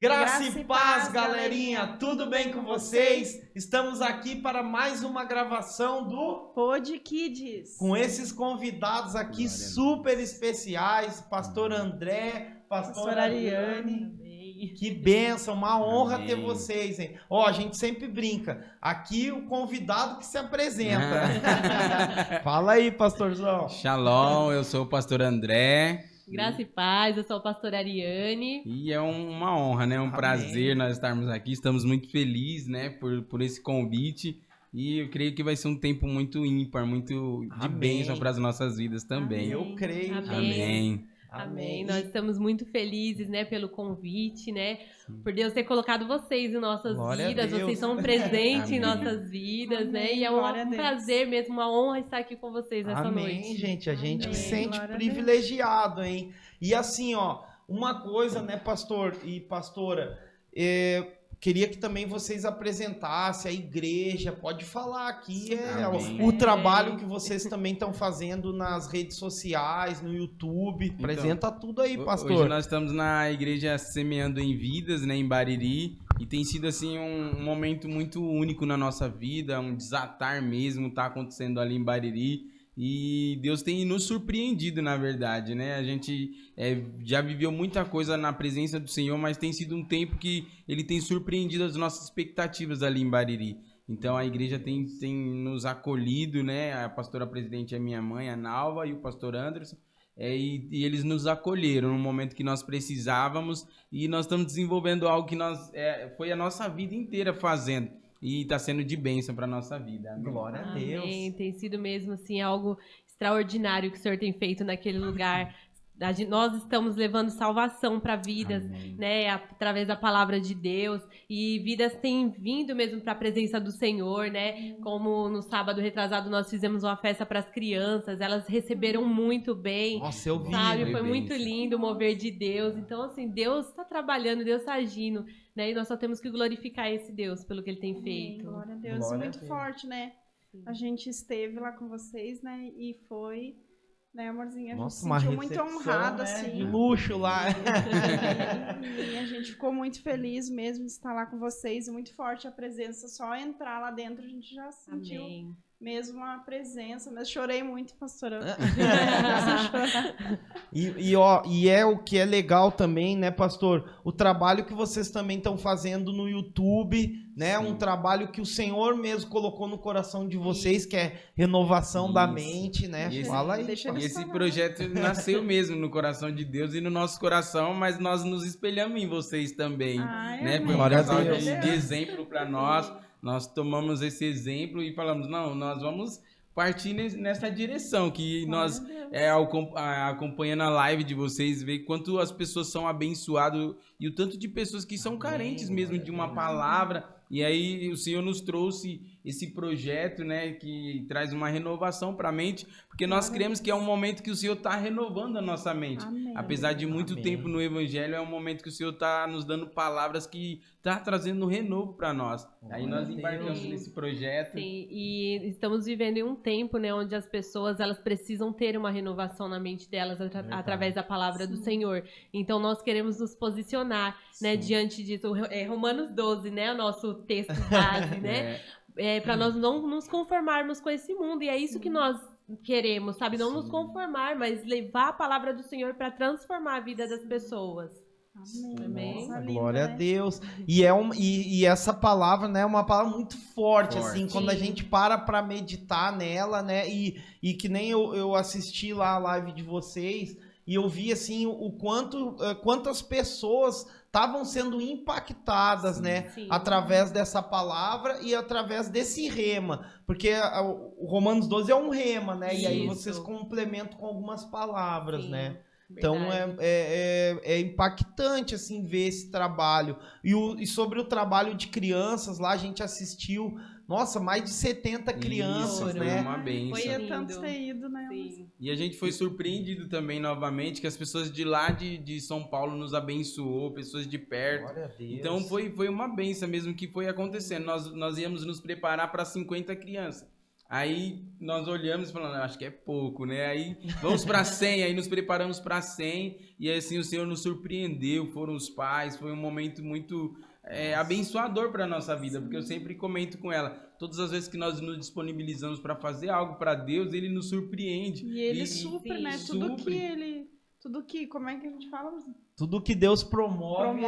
Graça e paz, galerinha! Tudo bem com vocês? Estamos aqui para mais uma gravação do Pod Kids. Com esses convidados aqui super especiais, Pastor André, Pastor Ariane. Que bênção, uma honra ter vocês, hein? Ó, a gente sempre brinca. Aqui o convidado que se apresenta. Fala aí, pastorzão. Shalom, eu sou o pastor André. Graça e paz, eu sou a pastora Ariane. E é uma honra, né? Prazer nós estarmos aqui. Estamos muito felizes, né? Por esse convite. E eu creio que vai ser um tempo muito ímpar, muito de bênção para as nossas vidas também. Eu creio. Amém. Nós estamos muito felizes, né, pelo convite, né? Por Deus ter colocado vocês em nossas vidas. Vocês são presentes em nossas vidas, né? E é um prazer mesmo, uma honra estar aqui com vocês nessa noite. Amém, gente. A gente se sente privilegiado, hein? E assim, ó, uma coisa, né, pastor e pastora, queria que também vocês apresentassem a igreja, pode falar aqui, o trabalho que vocês também estão fazendo nas redes sociais, no YouTube, então, apresenta tudo aí, pastor. Hoje nós estamos na igreja Semeando em Vidas, né, em Bariri, e tem sido assim um momento muito único na nossa vida, um desatar mesmo tá acontecendo ali em Bariri. E Deus tem nos surpreendido, na verdade, né? A gente já viveu muita coisa na presença do Senhor, mas tem sido um tempo que Ele tem surpreendido as nossas expectativas ali em Bariri. Então a igreja tem nos acolhido, né? A pastora presidente é minha mãe, a Nalva, e o pastor Anderson. E eles nos acolheram no momento que nós precisávamos, e nós estamos desenvolvendo algo que foi a nossa vida inteira fazendo. E está sendo de bênção para a nossa vida. Amém. Glória a Deus. Amém. Tem sido mesmo assim algo extraordinário que o Senhor tem feito naquele lugar. Nós estamos levando salvação para vidas, né, através da palavra de Deus, e vidas têm vindo mesmo para a presença do Senhor, né? Como no sábado retrasado nós fizemos uma festa para as crianças, elas receberam muito bem. Nossa, eu vi. Sabe? Foi muito lindo o mover de Deus. Então, assim, Deus está trabalhando, Deus está agindo, né? E nós só temos que glorificar esse Deus pelo que Ele tem feito. Glória a Deus. Glória muito a Deus. Forte, né? Sim. A gente esteve lá com vocês, né? E foi... Né, amorzinha? A gente se sentiu muito honrado, né? assim. De luxo lá. E a gente ficou muito feliz mesmo de estar lá com vocês. Muito forte a presença. Só entrar lá dentro a gente já sentiu mesmo a presença. Mas chorei muito, pastora. E é o que é legal também, né, pastor? O trabalho que vocês também estão fazendo no YouTube, né? Um trabalho que o Senhor mesmo colocou no coração de vocês, que é renovação da mente, né? Fala aí. E esse projeto nasceu mesmo no coração de Deus e no nosso coração, mas nós nos espelhamos em vocês também, né? Foi um casal de exemplo para nós. Nós tomamos esse exemplo e falamos, não, nós vamos partir nessa direção, que nós, acompanhando a live de vocês, ver quanto as pessoas são abençoadas e o tanto de pessoas que são carentes mesmo de uma palavra. E aí o Senhor nos trouxe esse projeto, né, que traz uma renovação para a mente, porque nós cremos que é um momento que o Senhor está renovando a nossa mente. Amém. Apesar de muito tempo no Evangelho, é um momento que o Senhor está nos dando palavras que está trazendo renovo para nós. Aí nós embarcamos nesse projeto. Sim, e estamos vivendo em um tempo, né, onde as pessoas elas precisam ter uma renovação na mente delas através da palavra do Senhor. Então nós queremos nos posicionar, né, diante disso. Romanos 12, né, o nosso texto base, né? Para nós não nos conformarmos com esse mundo. E é isso que nós queremos, sabe? Não nos conformar, mas levar a palavra do Senhor para transformar a vida das pessoas. Amém. Nossa, glória a Deus. E essa palavra, né, é uma palavra muito forte. Assim, quando a gente para meditar nela, né? E que nem eu assisti lá a live de vocês e eu vi assim quantas pessoas estavam sendo impactadas, né, através dessa palavra e através desse rema, porque o Romanos 12 é um rema, né, e aí vocês complementam com algumas palavras, né. Então é impactante assim ver esse trabalho. E sobre o trabalho de crianças lá, a gente assistiu, nossa, mais de 70 crianças, né? Uma bênção. Foi tanto ter ido, né? E a gente foi surpreendido também novamente que as pessoas de lá de São Paulo nos abençoou, pessoas de perto. Glória a Deus. Então foi uma bênção mesmo que foi acontecendo. Nós íamos nos preparar para 50 crianças. Aí nós olhamos e falamos, acho que é pouco, né? Aí vamos para 100, aí nos preparamos para 100 e assim o Senhor nos surpreendeu, foram os pais, foi um momento muito abençoador para nossa vida, porque eu sempre comento com ela, todas as vezes que nós nos disponibilizamos para fazer algo para Deus, Ele nos surpreende. E Ele supre, né? Tudo que, como é que a gente fala? Tudo que Deus promove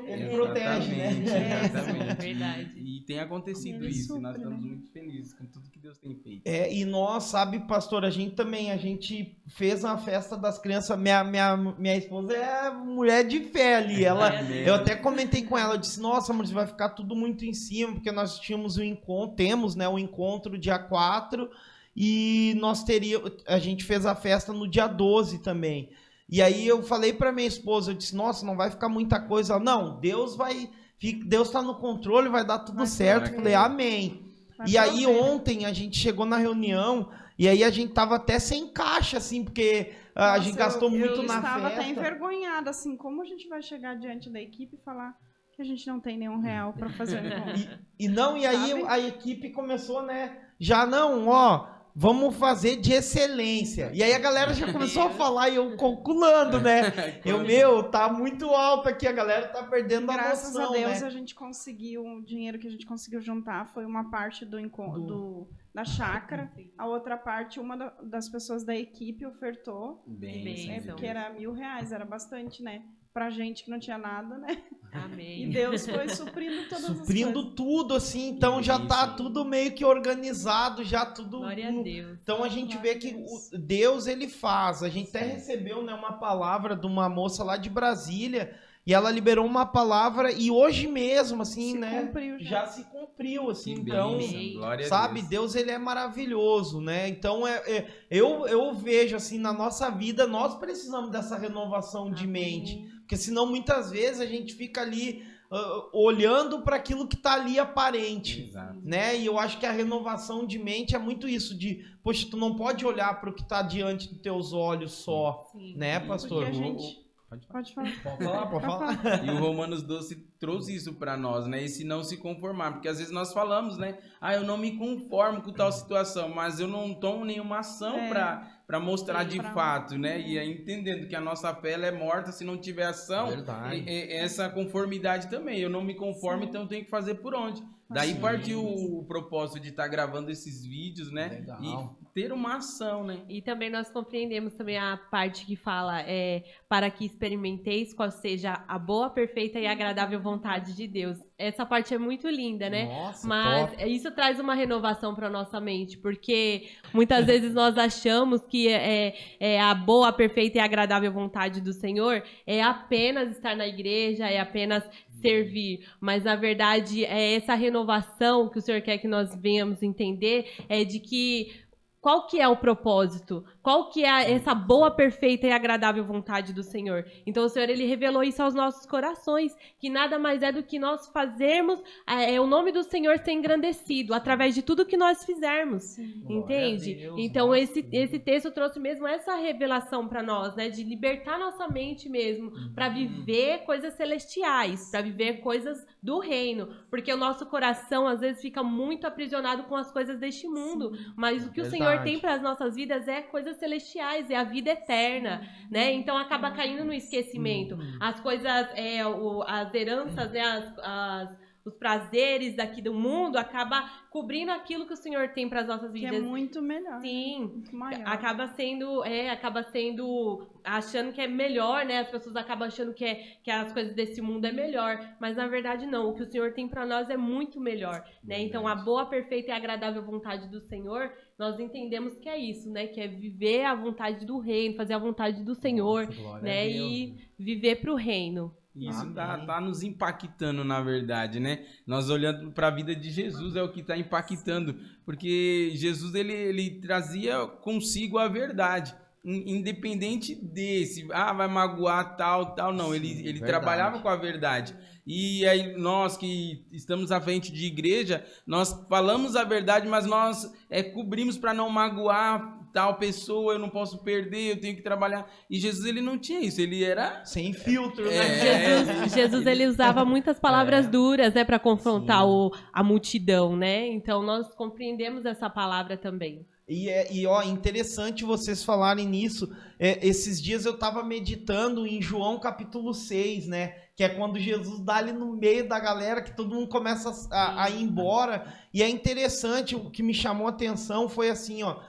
ele protege, né? Exatamente. Verdade. E tem acontecido isso, e nós estamos muito felizes com tudo que Deus tem feito. E nós, sabe, pastor, a gente fez uma festa das crianças, minha esposa é mulher de fé ali, eu até comentei com ela, eu disse, nossa, amor, vai ficar tudo muito em cima, porque nós temos temos, né, o encontro dia 4, e a gente fez a festa no dia 12 também. E aí eu falei pra minha esposa, eu disse, nossa, não vai ficar muita coisa. Ela, não, Deus tá no controle, vai dar tudo certo. Eu falei, amém. E aí ontem a gente chegou na reunião e aí a gente tava até sem caixa, assim, porque a gente gastou muito na festa. Eu estava até envergonhada, assim, como a gente vai chegar diante da equipe e falar que a gente não tem nenhum real pra fazer o encontro. E aí a equipe começou, né, vamos fazer de excelência. E aí a galera já começou a falar e eu calculando, né? Tá muito alto aqui, a galera tá perdendo a noção, Graças a Deus, né? A gente conseguiu, o dinheiro que a gente conseguiu juntar foi uma parte da chácara, a outra parte, uma das pessoas da equipe ofertou, porque era R$1.000, era bastante, né? Pra gente que não tinha nada, né? Amém. E Deus foi suprindo todas as coisas. Suprindo tudo, assim, então já tá tudo meio que organizado, já tudo... Glória a Deus. Então a gente vê que Deus, ele faz. A gente até recebeu, né, uma palavra de uma moça lá de Brasília, e ela liberou uma palavra, e hoje mesmo, assim, já se cumpriu, assim, então, sabe, Deus, ele é maravilhoso, né, então eu vejo, assim, na nossa vida, nós precisamos dessa renovação de mente, porque senão muitas vezes a gente fica ali olhando para aquilo que está ali aparente, né, e eu acho que a renovação de mente é muito isso, poxa, tu não pode olhar para o que está diante dos teus olhos só, né, pastor? Pode falar. Pode falar. E o Romanos 12 trouxe isso para nós, né? Esse não se conformar. Porque às vezes nós falamos, né? Eu não me conformo com tal situação, mas eu não tomo nenhuma ação para mostrar de fato, né? E aí entendendo que a nossa fé ela é morta se não tiver ação. Essa conformidade também. Eu não me conformo, então eu tenho que fazer por onde. Daí partiu o propósito de estar gravando esses vídeos, né? Legal. E ter uma ação, né? E também nós compreendemos também a parte que fala para que experimenteis qual seja a boa, perfeita e agradável vontade de Deus. Essa parte é muito linda, né? Nossa, mas isso traz uma renovação para nossa mente, porque muitas vezes nós achamos que a boa, perfeita e agradável vontade do Senhor é apenas estar na igreja, é apenas servir, mas na verdade é essa renovação que o Senhor quer que nós venhamos entender, de que qual que é o propósito? Qual que é essa boa, perfeita e agradável vontade do Senhor? Então o Senhor, ele revelou isso aos nossos corações, que nada mais é do que nós fazermos o nome do Senhor ser engrandecido, através de tudo que nós fizermos. Sim. Entende? Deus, então esse texto trouxe mesmo essa revelação para nós, né? De libertar nossa mente mesmo, para viver coisas celestiais, para viver coisas do reino. Porque o nosso coração, às vezes, fica muito aprisionado com as coisas deste mundo. Sim. Mas o que o Senhor tem para as nossas vidas é coisas celestiais, é a vida eterna, né? Então acaba caindo no esquecimento. As coisas, as heranças, né? Os prazeres daqui do mundo acaba cobrindo aquilo que o Senhor tem para as nossas vidas. Que é muito melhor. Sim. Muito maior. Acaba sendo, achando que é melhor, né? As pessoas acabam achando que as coisas desse mundo é melhor, mas na verdade não. O que o Senhor tem para nós é muito melhor, né? Então a boa, perfeita e agradável vontade do Senhor, nós entendemos que é isso, né? Que é viver a vontade do reino, fazer a vontade do Senhor, né? E viver para o reino. Isso tá nos impactando, na verdade, né? Nós olhando para a vida de Jesus é o que está impactando, porque Jesus ele trazia consigo a verdade, independente desse, vai magoar tal, não, ele trabalhava com a verdade. E aí nós que estamos à frente de igreja, nós falamos a verdade, mas nós cobrimos para não magoar tal pessoa, eu não posso perder, eu tenho que trabalhar. E Jesus, ele não tinha isso, ele era... Sem filtro, né? Jesus, ele usava muitas palavras duras, né, para confrontar a multidão, né? Então, nós compreendemos essa palavra também. E ó, interessante vocês falarem nisso. Esses dias eu tava meditando em João capítulo 6, né? Que é quando Jesus dá ali no meio da galera, que todo mundo começa a ir embora. E é interessante, o que me chamou a atenção foi assim, ó.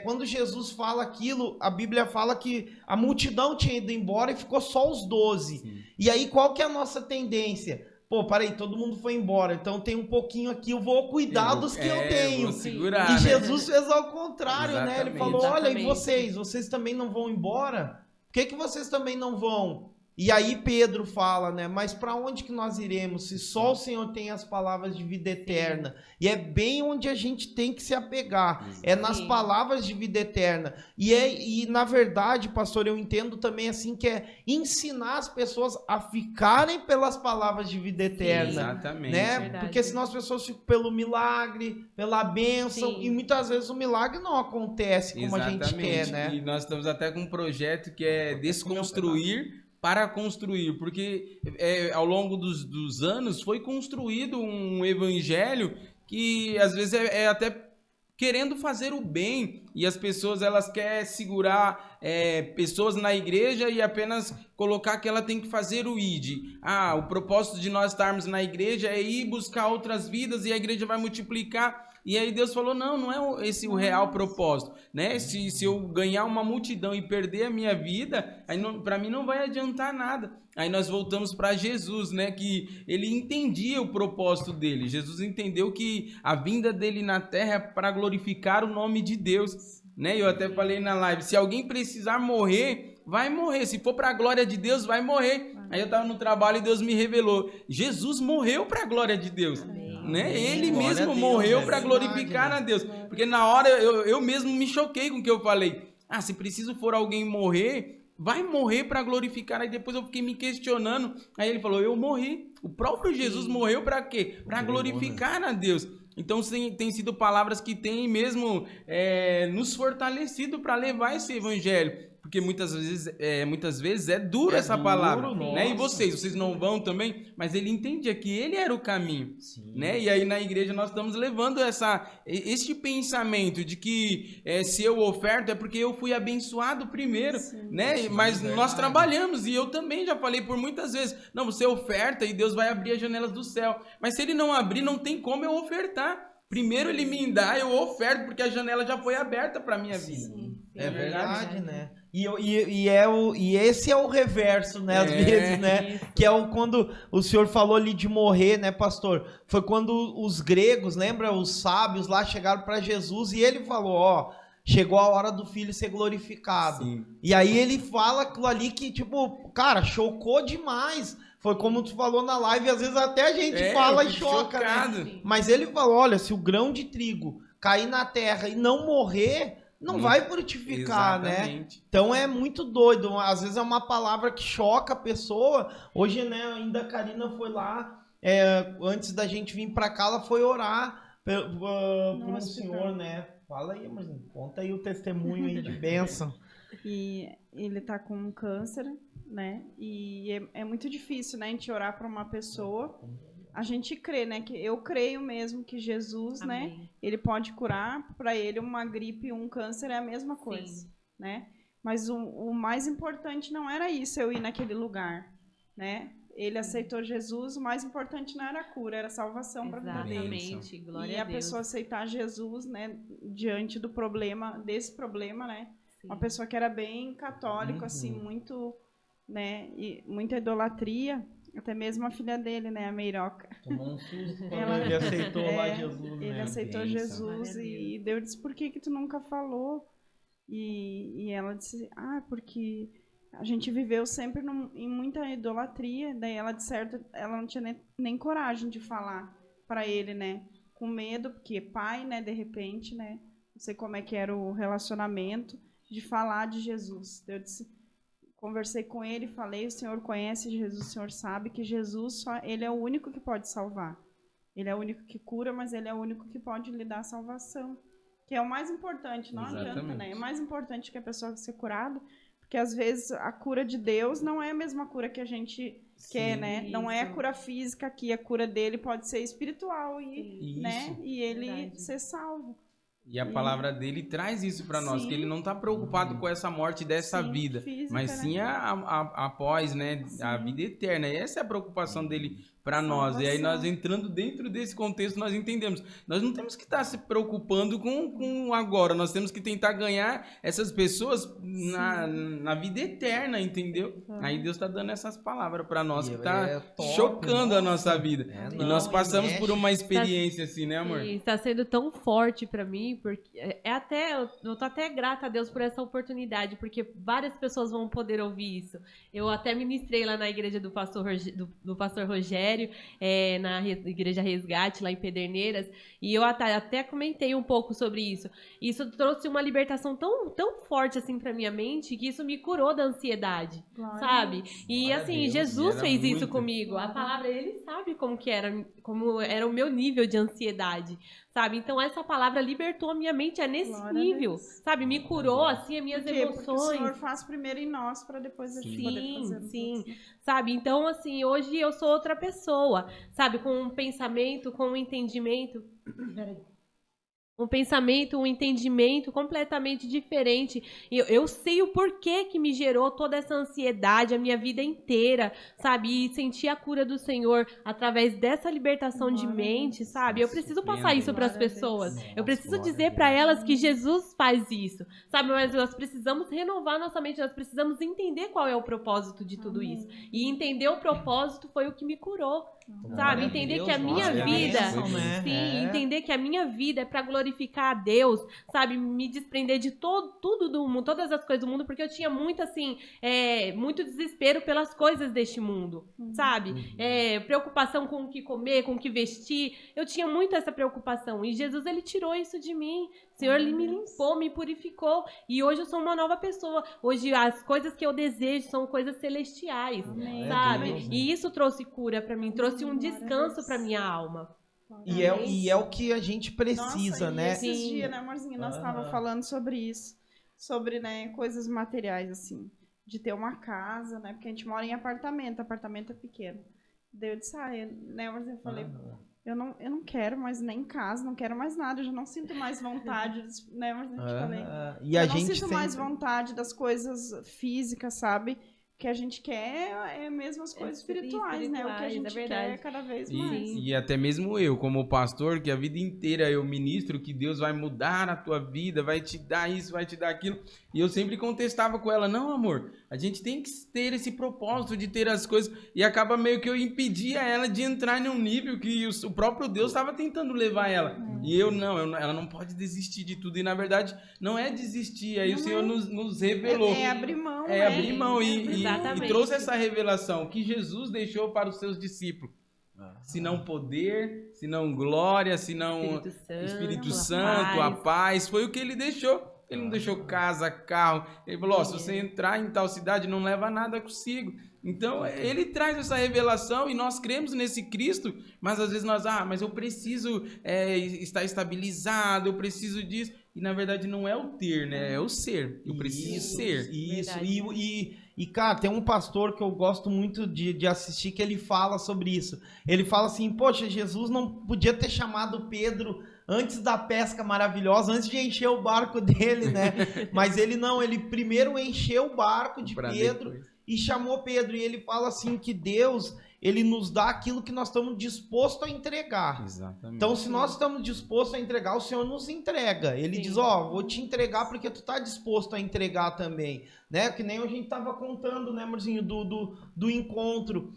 Quando Jesus fala aquilo, a Bíblia fala que a multidão tinha ido embora e ficou só os 12. Sim. E aí, qual que é a nossa tendência? Pô, peraí, todo mundo foi embora, então tem um pouquinho aqui, eu vou cuidar dos que eu tenho. Vou segurar, e Jesus fez ao contrário, Exatamente. né? Ele falou, olha, e vocês também não vão embora? Por que vocês também não vão? E aí Pedro fala, né? Mas para onde que nós iremos se só o Senhor tem as palavras de vida eterna? E é bem onde a gente tem que se apegar. É nas palavras de vida eterna. E na verdade, pastor, eu entendo também assim que é ensinar as pessoas a ficarem pelas palavras de vida eterna. Exatamente. Né? Porque senão as pessoas ficam pelo milagre, pela bênção. E muitas vezes o milagre não acontece como a gente quer, né? E nós estamos até com um projeto que é desconstruir para construir, porque ao longo dos anos foi construído um evangelho que às vezes é até querendo fazer o bem, e as pessoas elas querem segurar pessoas na igreja e apenas colocar que ela tem que fazer o ID. O propósito de nós estarmos na igreja é ir buscar outras vidas e a igreja vai multiplicar. E aí Deus falou, não é esse o real propósito, né? Se eu ganhar uma multidão e perder a minha vida, aí para mim não vai adiantar nada. Aí nós voltamos para Jesus, né? Que ele entendia o propósito dele. Jesus entendeu que a vinda dele na terra é para glorificar o nome de Deus, né? Eu até falei na live, se alguém precisar morrer, vai morrer. Se for para a glória de Deus, vai morrer. Aí eu estava no trabalho e Deus me revelou, Jesus morreu para a glória de Deus. Né? Ele mesmo morreu para glorificar a Deus. Porque na hora eu mesmo me choquei com o que eu falei. Se preciso for alguém morrer, vai morrer para glorificar. Aí depois eu fiquei me questionando. Aí ele falou, eu morri. O próprio Jesus morreu para quê? Para glorificar a Deus. Então tem sido palavras que têm mesmo nos fortalecido para levar esse evangelho. Porque muitas vezes é dura essa palavra, né? E vocês não vão também, mas ele entendia que ele era o caminho, né? E aí na igreja nós estamos levando este pensamento de que se eu oferto é porque eu fui abençoado primeiro, né? Mas nós trabalhamos e eu também já falei por muitas vezes, não, você oferta e Deus vai abrir as janelas do céu, mas se ele não abrir, não tem como eu ofertar. Primeiro ele me dá, eu oferto, porque a janela já foi aberta para minha vida. É verdade, né? E esse é o reverso, né? Às vezes, né? Que é quando o senhor falou ali de morrer, né, pastor? Foi quando os gregos, lembra? Os sábios lá chegaram para Jesus e ele falou, chegou a hora do filho ser glorificado. Sim. E aí ele fala aquilo ali que, tipo, cara, chocou demais. Foi como tu falou na live, às vezes até a gente fala e choca, né? Mas ele falou, olha, se o grão de trigo cair na terra e não morrer, não vai frutificar, né? Então é muito doido. Às vezes é uma palavra que choca a pessoa. Hoje, né, ainda a Karina foi lá, antes da gente vir pra cá, ela foi orar por um senhor, né? Fala aí, mas conta aí o testemunho aí de bênção. E ele tá com câncer, né? E é muito difícil, né, a gente orar para uma pessoa. A gente crê, né? Que eu creio mesmo que Jesus, amém, né? Ele pode curar. Para ele, uma gripe, um câncer é a mesma coisa, né? Mas o mais importante não era isso, eu ir naquele lugar, né? Ele aceitou Jesus, o mais importante não era a cura, era a salvação para a vida dele. Glória a Deus. Pessoa aceitar Jesus, né? Diante do problema, desse problema, né? Sim. Uma pessoa que era bem católico, assim, muito, né? E muita idolatria. Até mesmo a filha dele, né, a Meiroca. Tomou um susto quando ele aceitou lá Jesus, né? Ele aceitou Jesus e Deus disse, por que tu nunca falou? E ela disse, porque a gente viveu sempre em muita idolatria. Daí ela, de certo, ela não tinha nem coragem de falar para ele, né? Com medo, porque pai, né, de repente, né? Não sei como é que era o relacionamento, de falar de Jesus. Eu disse... Conversei com ele, falei, o Senhor conhece Jesus, o Senhor sabe que Jesus, ele é o único que pode salvar. Ele é o único que cura, mas ele é o único que pode lhe dar a salvação. Que é o mais importante, não adianta, né? É mais importante que a pessoa ser curada, porque às vezes a cura de Deus não é a mesma cura que a gente quer, né? Não é a cura física aqui, a cura dele pode ser espiritual e, né? E ele ser salvo. E a palavra dele traz isso para nós, que ele não está preocupado com essa morte dessa vida, física, mas sim após, né, a vida eterna. E essa é a preocupação dele para nós. E aí nós entrando dentro desse contexto, nós entendemos. Nós não temos que estar se preocupando com agora, nós temos que tentar ganhar essas pessoas na vida eterna, entendeu? Aí Deus está dando essas palavras para nós, que está chocando a nossa vida. E nós passamos por uma experiência assim, né, amor? Está sendo tão forte para mim, porque eu tô até grata a Deus por essa oportunidade, porque várias pessoas vão poder ouvir isso. Eu até ministrei lá na igreja do pastor Rogério, na Igreja Resgate, lá em Pederneiras, e eu até comentei um pouco sobre isso. Isso trouxe uma libertação tão forte assim pra minha mente, que isso me curou da ansiedade, sabe? E assim, Jesus fez isso comigo. A palavra, ele sabe como era o meu nível de ansiedade, sabe? Então essa palavra libertou a minha mente nesse nível, sabe? Me curou, assim, as minhas emoções. Porque o Senhor faz primeiro em nós, para depois a gente poder fazer. Sim, sabe? Então, assim, hoje eu sou outra pessoa, sabe? Com um pensamento, com um entendimento... Peraí. Um pensamento, um entendimento completamente diferente. Eu sei o porquê que me gerou toda essa ansiedade a minha vida inteira, sabe? E sentir a cura do Senhor através dessa libertação de mente, sabe? Eu preciso passar isso para as pessoas. Eu preciso dizer para elas que Jesus faz isso, sabe? Mas nós precisamos renovar nossa mente, nós precisamos entender qual é o propósito de tudo isso. E entender o propósito foi o que me curou. Sabe, entender que a minha vida, entender que a minha vida é para glorificar a Deus, sabe, me desprender de tudo do mundo, todas as coisas do mundo, porque eu tinha muito assim, muito desespero pelas coisas deste mundo, sabe, preocupação com o que comer, com o que vestir, eu tinha muito essa preocupação, e Jesus, ele tirou isso de mim. O Senhor, ele me limpou, me purificou, e hoje eu sou uma nova pessoa. Hoje as coisas que eu desejo são coisas celestiais, sabe? E isso trouxe cura pra mim, trouxe um descanso pra minha alma. E é o que a gente precisa, né? Esses dias, né, amorzinho, nós estávamos falando sobre isso, sobre, né, coisas materiais, assim, de ter uma casa, né, porque a gente mora em apartamento é pequeno. Daí eu disse, né, amorzinho, eu falei... Eu não quero mais nem casa, não quero mais nada, eu já não sinto mais vontade, né? Mas eu falei. E a eu não gente sinto mais vontade das coisas físicas, sabe? O que a gente quer é mesmo as coisas espirituais, né? O que a gente quer cada vez mais. E até mesmo eu, como pastor, que a vida inteira eu ministro que Deus vai mudar a tua vida, vai te dar isso, vai te dar aquilo. E eu sempre contestava com ela, não, amor, a gente tem que ter esse propósito de ter as coisas. E acaba meio que eu impedia ela de entrar num nível que o próprio Deus estava tentando levar ela. E ela não pode desistir de tudo. E na verdade, não é desistir. Aí o Senhor nos revelou. É abrir mão. Abrir mão. E trouxe essa revelação que Jesus deixou para os seus discípulos. Se não poder, se não glória, se não Espírito Santo, a paz. Foi o que ele deixou. Ele não deixou casa, carro. Ele falou, se você entrar em tal cidade, não leva nada consigo. Então, ele traz essa revelação e nós cremos nesse Cristo, mas às vezes mas eu preciso estar estabilizado, eu preciso disso. E na verdade não é o ter, né? É o ser. Eu preciso ser. Isso. E, cara, tem um pastor que eu gosto muito de assistir que ele fala sobre isso. Ele fala assim, poxa, Jesus não podia ter chamado Pedro antes da pesca maravilhosa, antes de encher o barco dele, né? Mas ele primeiro encheu o barco de Pedro e chamou Pedro. E ele fala assim que Deus, ele nos dá aquilo que nós estamos dispostos a entregar. Exatamente. Então, se nós estamos dispostos a entregar, o Senhor nos entrega. Ele diz, vou te entregar porque tu tá disposto a entregar também. Né? Que nem a gente tava contando, né, amorzinho, do encontro.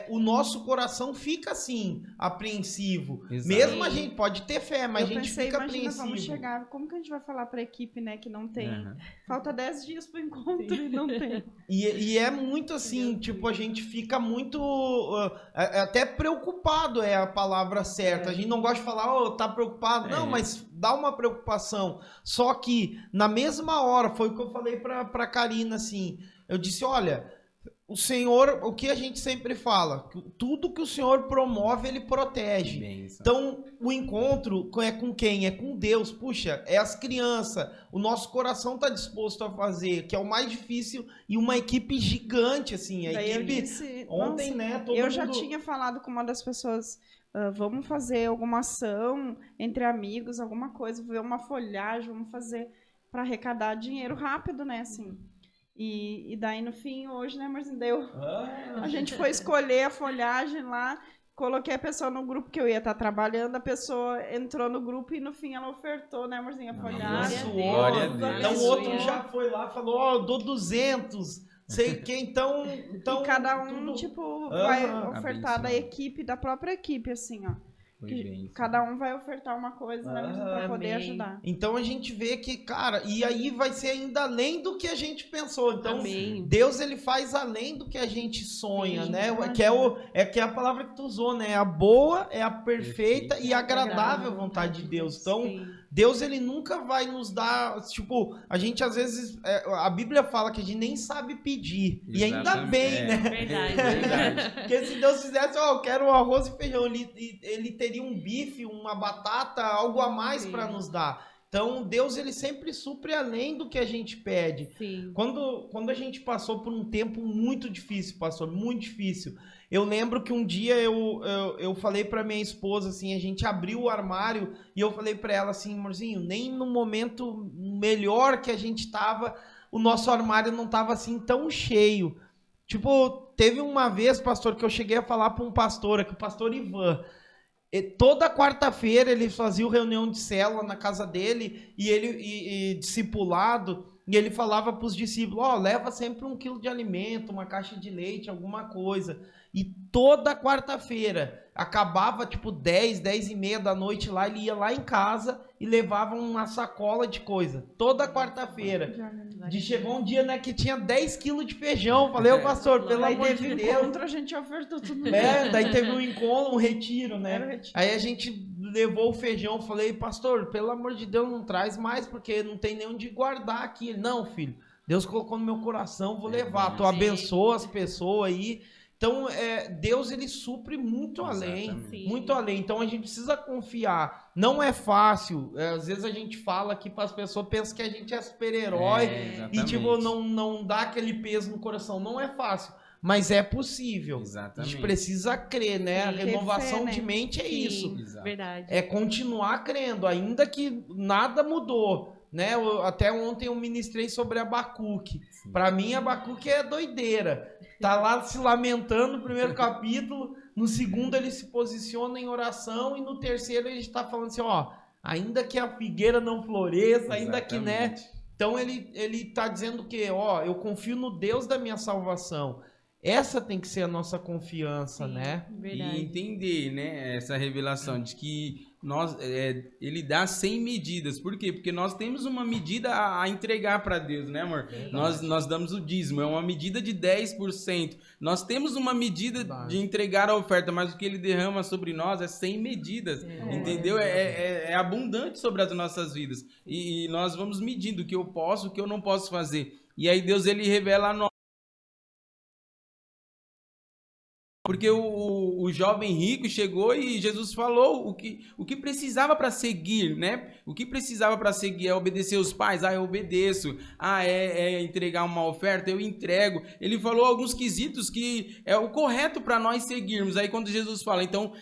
O nosso coração fica assim, apreensivo. Exato. Mesmo a gente pode ter fé, mas a gente fica apreensivo. Vamos chegar, como que a gente vai falar para a equipe, né, que não tem? Falta 10 dias pro encontro e não tem. E é muito assim, tipo, a gente fica muito até preocupado é a palavra certa. A gente não gosta de falar, tá preocupado. Não, mas dá uma preocupação. Só que na mesma hora, foi o que eu falei pra Karina, assim, eu disse, olha, o Senhor, o que a gente sempre fala, tudo que o Senhor promove, ele protege. Então, o encontro é com quem? É com Deus. Puxa, é as crianças. O nosso coração está disposto a fazer, que é o mais difícil, e uma equipe gigante, assim. A equipe, ontem, né? Todo eu mundo... já tinha falado com uma das pessoas, vamos fazer alguma ação entre amigos, alguma coisa, ver uma folhagem, vamos fazer para arrecadar dinheiro rápido, né, assim. E daí, no fim, hoje, né, Marcinho, a gente foi escolher a folhagem lá, coloquei a pessoa no grupo que eu ia estar trabalhando, a pessoa entrou no grupo e, no fim, ela ofertou, né, Marcinho, a folhagem. Glória a Deus. Então, o outro já foi lá, falou, ó, eu dou 200, sei que, então... E cada um, tipo, vai ofertar da equipe, da própria equipe, assim, ó. Cada um vai ofertar uma coisa, né, para poder ajudar. Então a gente vê que, cara, e aí vai ser ainda além do que a gente pensou. Então Deus, ele faz além do que a gente sonha, né? Que é a palavra que tu usou, né? A boa, é a perfeita e agradável vontade de Deus. Então Deus, ele nunca vai nos dar, tipo, a gente às vezes, a Bíblia fala que a gente nem sabe pedir. Exatamente. E ainda bem, né? Verdade. Porque se Deus fizesse, eu quero um arroz e feijão, ele teria um bife, uma batata, algo a mais para nos dar. Então, Deus, ele sempre supre além do que a gente pede. Sim. Quando a gente passou por um tempo muito difícil, pastor, muito difícil. Eu lembro que um dia eu falei para minha esposa, assim, a gente abriu o armário e eu falei para ela assim, amorzinho, nem no momento melhor que a gente tava, o nosso armário não tava assim tão cheio. Tipo, teve uma vez, pastor, que eu cheguei a falar para um pastor, que o pastor Ivan, toda quarta-feira ele fazia reunião de célula na casa dele e discipulado, e ele falava para os discípulos, leva sempre 1 quilo de alimento, uma caixa de leite, alguma coisa. E toda quarta-feira, acabava tipo 10h30 da noite lá, ele ia lá em casa e levava uma sacola de coisa. Toda quarta-feira. Chegou um dia, né, que tinha 10 quilos de feijão. Falei, pastor, pelo amor de Deus. A gente ofertou tudo. Daí teve um encontro, um retiro, né? Aí a gente levou o feijão. Falei, pastor, pelo amor de Deus, não traz mais, porque não tem nem onde guardar aqui. Ele, não, filho, Deus colocou no meu coração, vou levar. Tu abençoa as pessoas aí. Então, Deus, ele supre muito além, muito além. Então, a gente precisa confiar. Não é fácil. Às vezes a gente fala aqui para as pessoas, pensa que a gente é super-herói e, tipo, não dá aquele peso no coração. Não é fácil, mas é possível. Exatamente. A gente precisa crer, né? A renovação de mente é isso. Verdade. É continuar crendo, ainda que nada mudou. Né? Até ontem eu ministrei sobre Abacuque. Para mim, Abacuque é doideira. Tá lá se lamentando no primeiro capítulo, no segundo ele se posiciona em oração e no terceiro ele está falando assim, ainda que a figueira não floresça, ainda que, né? Então ele tá dizendo que, eu confio no Deus da minha salvação. Essa tem que ser a nossa confiança, né? Verdade. E entender, né, essa revelação de que ele dá 100 medidas. Por quê? Porque nós temos uma medida a entregar para Deus, né, amor? Nós damos o dízimo, é uma medida de 10%. Nós temos uma medida de entregar a oferta, mas o que ele derrama sobre nós é 100 medidas, entendeu? É abundante sobre as nossas vidas. E nós vamos medindo o que eu posso, o que eu não posso fazer. E aí Deus, ele revela a nós. Porque o jovem rico chegou e Jesus falou o que precisava para seguir, né? O que precisava para seguir é obedecer os pais. Eu obedeço. É entregar uma oferta, eu entrego. Ele falou alguns quesitos que é o correto para nós seguirmos. Aí quando Jesus fala, então,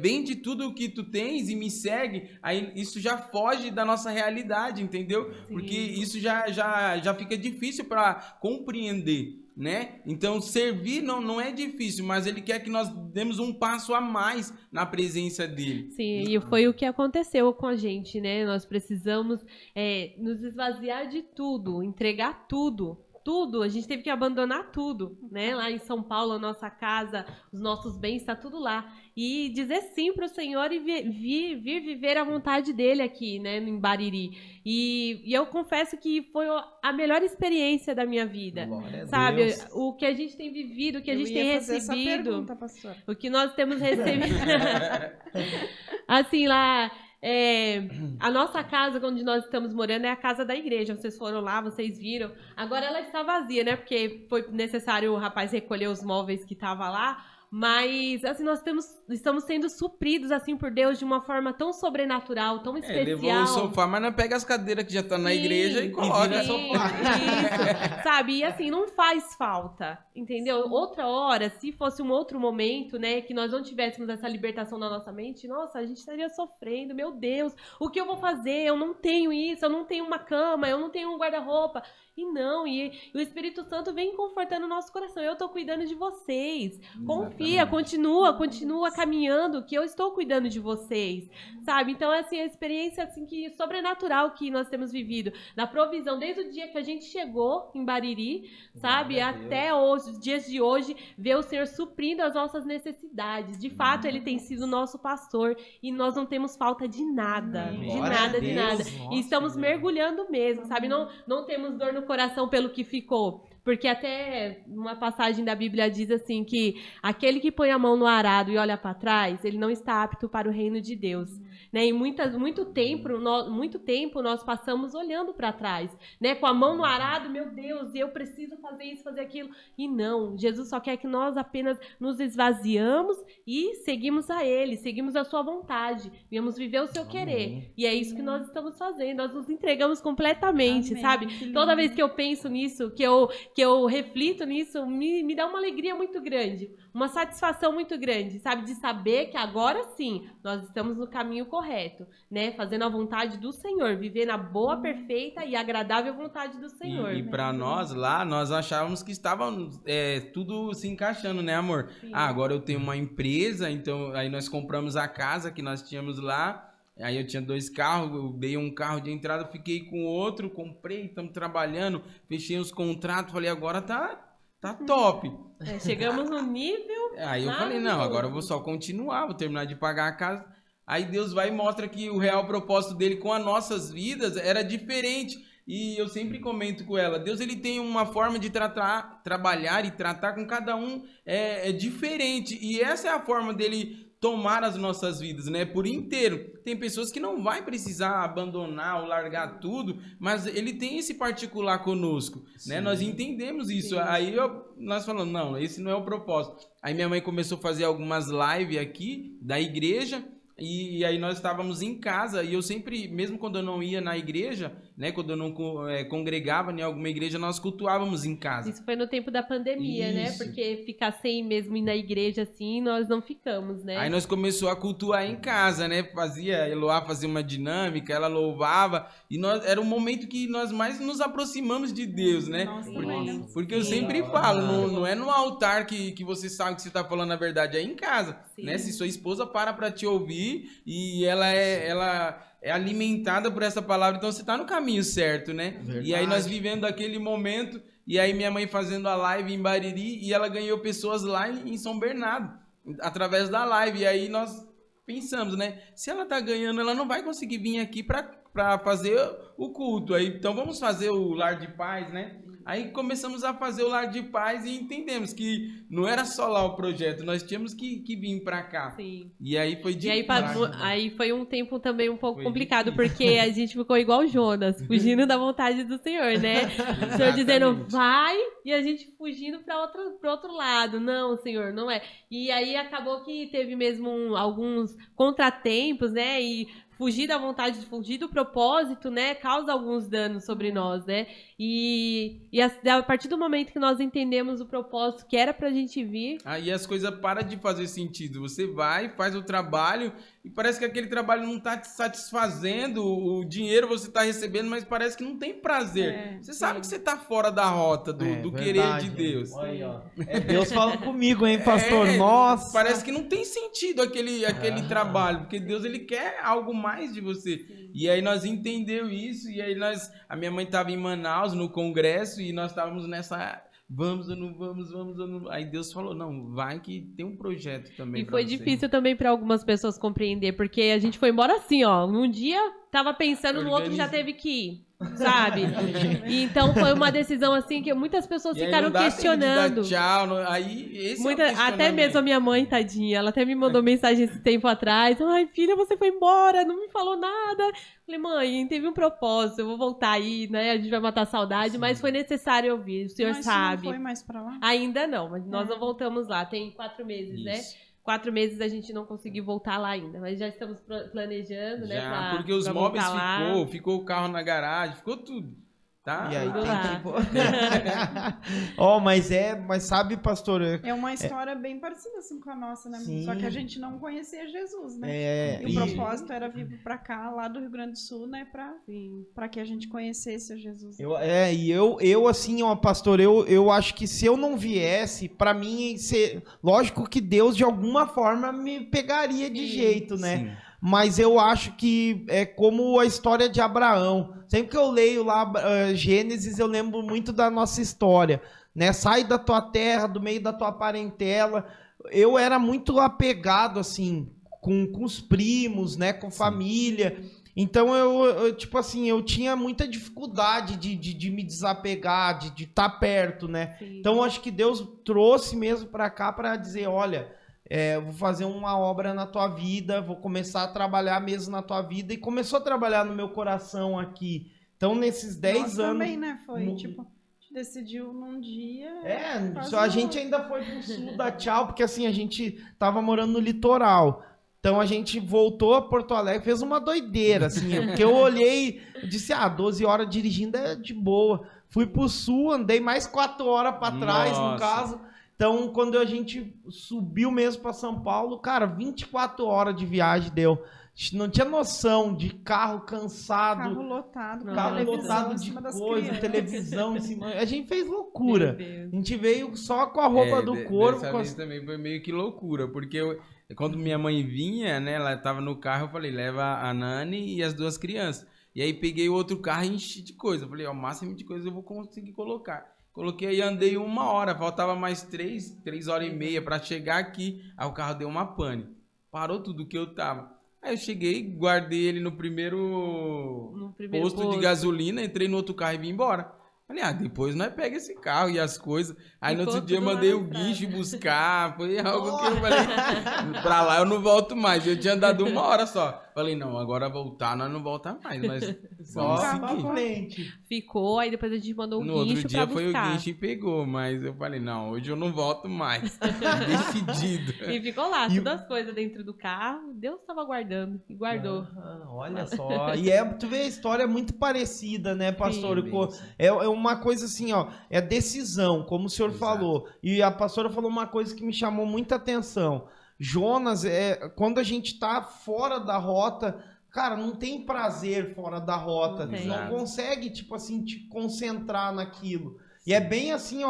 vende tudo o que tu tens e me segue, aí isso já foge da nossa realidade, entendeu? Sim. Porque isso já fica difícil para compreender. Né? Então servir não é difícil, mas ele quer que nós demos um passo a mais na presença dele. Sim, e foi o que aconteceu com a gente, né? Nós precisamos nos esvaziar de tudo, entregar tudo, a gente teve que abandonar tudo, né? Lá em São Paulo, a nossa casa, os nossos bens, está tudo lá. E dizer sim para o Senhor e vir viver a vontade dele aqui, né? Em Bariri. E eu confesso que foi a melhor experiência da minha vida. Sabe? Deus. O que a gente tem vivido, o que a gente tem recebido. Essa pergunta, pastor. O que nós temos recebido. Assim, lá... a nossa casa, onde nós estamos morando, é a casa da igreja. Vocês foram lá, vocês viram. Agora ela está vazia, né? Porque foi necessário o rapaz recolher os móveis que estavam lá. Mas, assim, nós estamos sendo supridos, assim, por Deus de uma forma tão sobrenatural, tão especial. Levou o sofá, mas não pega as cadeiras que já estão na igreja e coloca. Isso, sabe? E, assim, não faz falta, entendeu? Outra hora, se fosse um outro momento, né, que nós não tivéssemos essa libertação na nossa mente, nossa, a gente estaria sofrendo, meu Deus, o que eu vou fazer? Eu não tenho isso, eu não tenho uma cama, eu não tenho um guarda-roupa. E não, e o Espírito Santo vem confortando o nosso coração. Eu tô cuidando de vocês. Confia, continua caminhando, que eu estou cuidando de vocês. Sabe? Então, assim, a experiência assim, sobrenatural que nós temos vivido. Na provisão, desde o dia que a gente chegou em Bariri, sabe? Até hoje, os dias de hoje, ver o Senhor suprindo as nossas necessidades. De fato, Ele tem sido nosso pastor e nós não temos falta de nada. De nada. E estamos mergulhando mesmo, sabe? Não temos dor no coração pelo que ficou, porque até uma passagem da Bíblia diz assim que aquele que põe a mão no arado e olha para trás, ele não está apto para o reino de Deus, né? E muito tempo nós passamos olhando para trás, né? Com a mão no arado, meu Deus, eu preciso fazer isso, fazer aquilo, e não, Jesus só quer que nós apenas nos esvaziamos e seguimos a Ele, seguimos a sua vontade, viemos viver o seu querer, e é isso que nós estamos fazendo, nós nos entregamos completamente. Amém. Sabe? Toda vez que eu penso nisso, que eu reflito nisso, me dá uma alegria muito grande, uma satisfação muito grande, sabe? De saber que agora sim, nós estamos no caminho correto, né? Fazendo a vontade do Senhor, viver na boa, perfeita e agradável vontade do Senhor. E para nós lá, nós achávamos que estava tudo se encaixando, né, amor? Sim. Agora eu tenho uma empresa, então aí nós compramos a casa que nós tínhamos lá. Aí eu tinha 2 carros, eu dei um carro de entrada, fiquei com outro, comprei, estamos trabalhando, fechei os contratos, falei, agora tá top. Chegamos no nível... Aí eu falei, não, agora eu vou só continuar, vou terminar de pagar a casa. Aí Deus vai e mostra que o real propósito dele com as nossas vidas era diferente. E eu sempre comento com ela, Deus ele tem uma forma de trabalhar e tratar com cada um é diferente. E essa é a forma dele tomar as nossas vidas, né, por inteiro. Tem pessoas que não vai precisar abandonar ou largar tudo, mas ele tem esse particular conosco, né? Nós entendemos isso. Sim. Aí nós falamos, não, esse não é o propósito. Aí minha mãe começou a fazer algumas lives aqui da igreja, e aí nós estávamos em casa, e eu sempre, mesmo quando eu não ia na igreja, né, quando eu não congregava em alguma igreja, nós cultuávamos em casa. Isso foi no tempo da pandemia, né? Porque ficar sem mesmo ir na igreja assim, nós não ficamos, né? Aí nós começamos a cultuar em casa, né? Eloá fazia uma dinâmica, ela louvava, e era um momento que nós mais nos aproximamos de Deus, né? Porque eu sempre falo, não é no altar que você sabe que você está falando a verdade, é em casa, né? Se sua esposa para te ouvir, e ela é alimentada por essa palavra, então você está no caminho certo, né? Verdade. E aí nós vivendo aquele momento, e aí minha mãe fazendo a live em Bariri, e ela ganhou pessoas lá em São Bernardo, através da live, e aí nós pensamos, né? Se ela tá ganhando, ela não vai conseguir vir aqui para fazer o culto, aí, então vamos fazer o Lar de Paz, né? Aí começamos a fazer o Lar de Paz e entendemos que não era só lá o projeto, nós tínhamos que vir para cá. Sim. E aí foi difícil. E aí foi um tempo também um pouco complicado, difícil. Porque a gente ficou igual Jonas, fugindo da vontade do Senhor, né? O Senhor dizendo, vai, e a gente fugindo para outro lado. Não, Senhor, não é. E aí acabou que teve mesmo alguns contratempos, né? E fugir da vontade, fugir do propósito, né, causa alguns danos sobre nós, né, e a partir do momento que nós entendemos o propósito que era pra gente vir... Aí as coisas param de fazer sentido, você vai, faz o trabalho e parece que aquele trabalho não tá te satisfazendo, o dinheiro você tá recebendo, mas parece que não tem prazer. Você sabe que você tá fora da rota do querer de Deus. Olha, ó. É Deus falando comigo, hein, pastor? Nossa! Parece que não tem sentido aquele trabalho, porque Deus ele quer algo mais de você. Sim. E aí nós entendemos isso, e aí a minha mãe estava em Manaus no congresso e nós estávamos nessa, vamos ou não vamos ou não. Aí Deus falou, não, vai que tem um projeto também. E foi difícil também para algumas pessoas compreender, porque a gente foi embora assim, ó, num dia tava pensando, no outro já teve que ir. sabe? E então foi uma decisão assim que muitas pessoas ficaram questionando. Tchau, aí esse até mesmo a minha mãe, tadinha, ela até me mandou mensagem esse tempo atrás: ai, filha, você foi embora, não me falou nada. Falei, mãe, teve um propósito, eu vou voltar aí, né? A gente vai matar a saudade, sim, mas foi necessário ouvir, o senhor sabe. Não foi mais pra lá? Ainda não, mas nós não voltamos lá, tem 4 meses, né? 4 meses a gente não conseguiu voltar lá ainda, mas já estamos planejando, né? Porque os móveis ficou o carro na garagem, ficou tudo. Tá? E aí mas sabe, pastor... É uma história bem parecida assim com a nossa, né? Sim. Só que a gente não conhecia Jesus, né? E o propósito era vir pra cá, lá do Rio Grande do Sul, né? Pra que a gente conhecesse a Jesus. Eu assim, pastor, eu acho que se eu não viesse, pra mim, lógico que Deus de alguma forma me pegaria de jeito, né? Sim. Mas eu acho que é como a história de Abraão. Sempre que eu leio lá Gênesis, eu lembro muito da nossa história, né? Sai da tua terra, do meio da tua parentela. Eu era muito apegado, assim, com os primos, né? Com família. Então, tipo assim, eu tinha muita dificuldade de me desapegar, de estar perto, né? Sim. Então, eu acho que Deus trouxe mesmo para cá para dizer, olha... vou fazer uma obra na tua vida, vou começar a trabalhar mesmo na tua vida, e começou a trabalhar no meu coração aqui. Então, nesses 10 anos... também, né? Foi, tipo, a gente decidiu num dia... só a gente ainda foi pro sul dar tchau, porque assim, a gente tava morando no litoral. Então, a gente voltou a Porto Alegre, fez uma doideira, assim, porque eu olhei, disse, 12 horas dirigindo é de boa. Fui pro sul, andei mais 4 horas para trás, no caso... Então, quando a gente subiu mesmo para São Paulo, cara, 24 horas de viagem deu. A gente não tinha noção de carro cansado. Carro lotado. Carro lotado de coisa, televisão em cima. A gente fez loucura. A gente veio só com a roupa do corpo. Dessa vez também foi meio que loucura, porque quando minha mãe vinha, né, ela tava no carro, eu falei, leva a Nani e as 2 crianças. E aí peguei o outro carro e enchi de coisa. Eu falei, o máximo de coisa eu vou conseguir colocar. Coloquei e andei 1 hora, faltava mais 3 horas e meia pra chegar aqui. Aí o carro deu uma pane. Parou tudo que eu tava. Aí eu cheguei, guardei ele no primeiro posto de gasolina, entrei no outro carro e vim embora. Falei, depois nós pega esse carro e as coisas. Aí no outro dia eu mandei o guincho buscar. Foi algo que eu falei, pra lá eu não volto mais. Eu tinha andado 1 hora só. Falei, não, agora voltar, nós não voltamos mais. Mas só seguir. Ficou, aí depois a gente mandou o guincho pra buscar. No outro dia foi o guincho e pegou. Mas eu falei, não, hoje eu não volto mais. Decidido. E ficou lá, todas as coisas dentro do carro. Deus estava guardando e guardou. Olha só. E tu vê a história muito parecida, né, pastor? É uma coisa assim, é decisão, como o senhor falou. E a pastora falou uma coisa que me chamou muita atenção. Jonas, quando a gente tá fora da rota, cara, não tem prazer fora da rota. Não consegue, tipo assim, te concentrar naquilo. E é bem assim,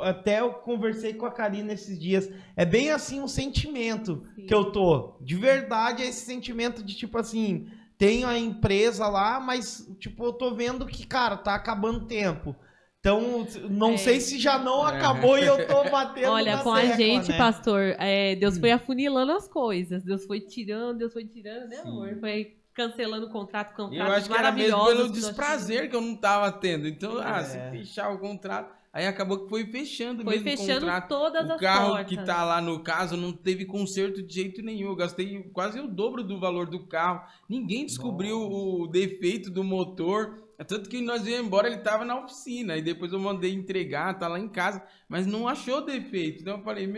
até eu conversei com a Karina esses dias, é bem assim um sentimento que eu tô. De verdade, é esse sentimento de tipo assim, tenho a empresa lá, mas tipo, eu tô vendo que, cara, tá acabando o tempo. Então, não sei se já não acabou e eu tô batendo Olha, com a gente, né? Pastor, Deus foi afunilando as coisas. Deus foi tirando, né, amor? Foi cancelando contratos eu acho que era mesmo pelo desprazer que eu não tava tendo. Então, se fechar o contrato... Aí acabou que foi fechando mesmo o contrato. Todas as portas. O carro que tá lá no caso não teve conserto de jeito nenhum. Eu gastei quase o dobro do valor do carro. Ninguém descobriu o defeito do motor. Tanto que nós viemos embora, ele tava na oficina. E depois eu mandei entregar, tá lá em casa. Mas não achou defeito. Então eu falei,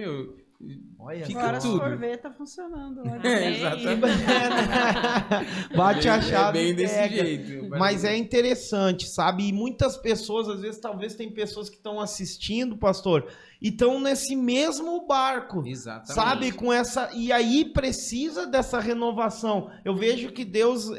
olha, fica agora tudo. Agora o sorvete tá funcionando. Exatamente. Bate a chave. Bem desse jeito. Mas é interessante, sabe? E muitas pessoas, às vezes, talvez tem pessoas que estão assistindo, pastor, e estão nesse mesmo barco. Exatamente. Sabe? Com essa... E aí precisa dessa renovação. Eu vejo que Deus...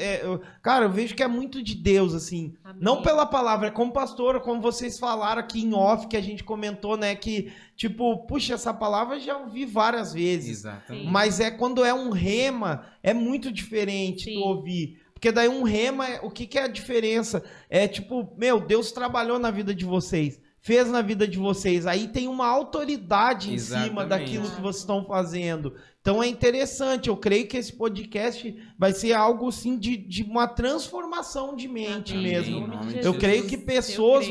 Cara, eu vejo que é muito de Deus, assim. Amém. Não pela palavra, como pastor, como vocês falaram aqui em off, que a gente comentou, né? Que, tipo, puxa, essa palavra eu já ouvi várias vezes. Exatamente. Mas quando é um rema, é muito diferente tu ouvir. Porque daí um rema, o que é a diferença? É tipo, Deus trabalhou na vida de vocês. fez na vida de vocês. Aí tem uma autoridade Exatamente. em cima daquilo que vocês estão fazendo. Então é interessante, eu creio que esse podcast vai ser algo assim de uma transformação de mente mesmo. Eu creio que pessoas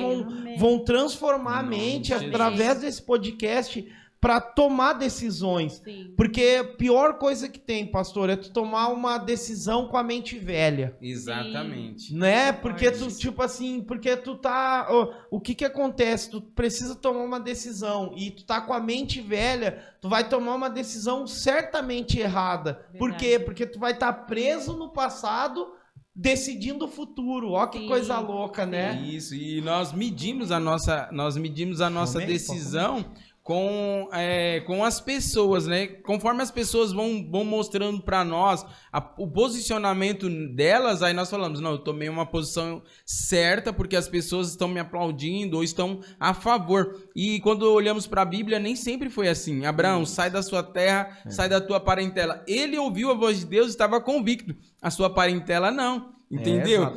vão transformar a mente através desse podcast para tomar decisões. Sim. Porque a pior coisa que tem, pastor, é tu tomar uma decisão com a mente velha. Exatamente. Né? Porque tu, tipo assim, porque tu tá... O que acontece? Tu precisa tomar uma decisão e tu tá com a mente velha, tu vai tomar uma decisão certamente errada. Verdade. Por quê? Porque tu vai estar preso no passado, decidindo o futuro. Ó que coisa louca, né? Isso, e nós medimos a nossa decisão com as pessoas, né? Conforme as pessoas vão mostrando para nós o posicionamento delas, aí nós falamos, não, eu tomei uma posição certa porque as pessoas estão me aplaudindo ou estão a favor. E quando olhamos para a Bíblia, nem sempre foi assim. Abraão, sai da sua terra, sai da tua parentela. Ele ouviu a voz de Deus e estava convicto. A sua parentela não. Entendeu?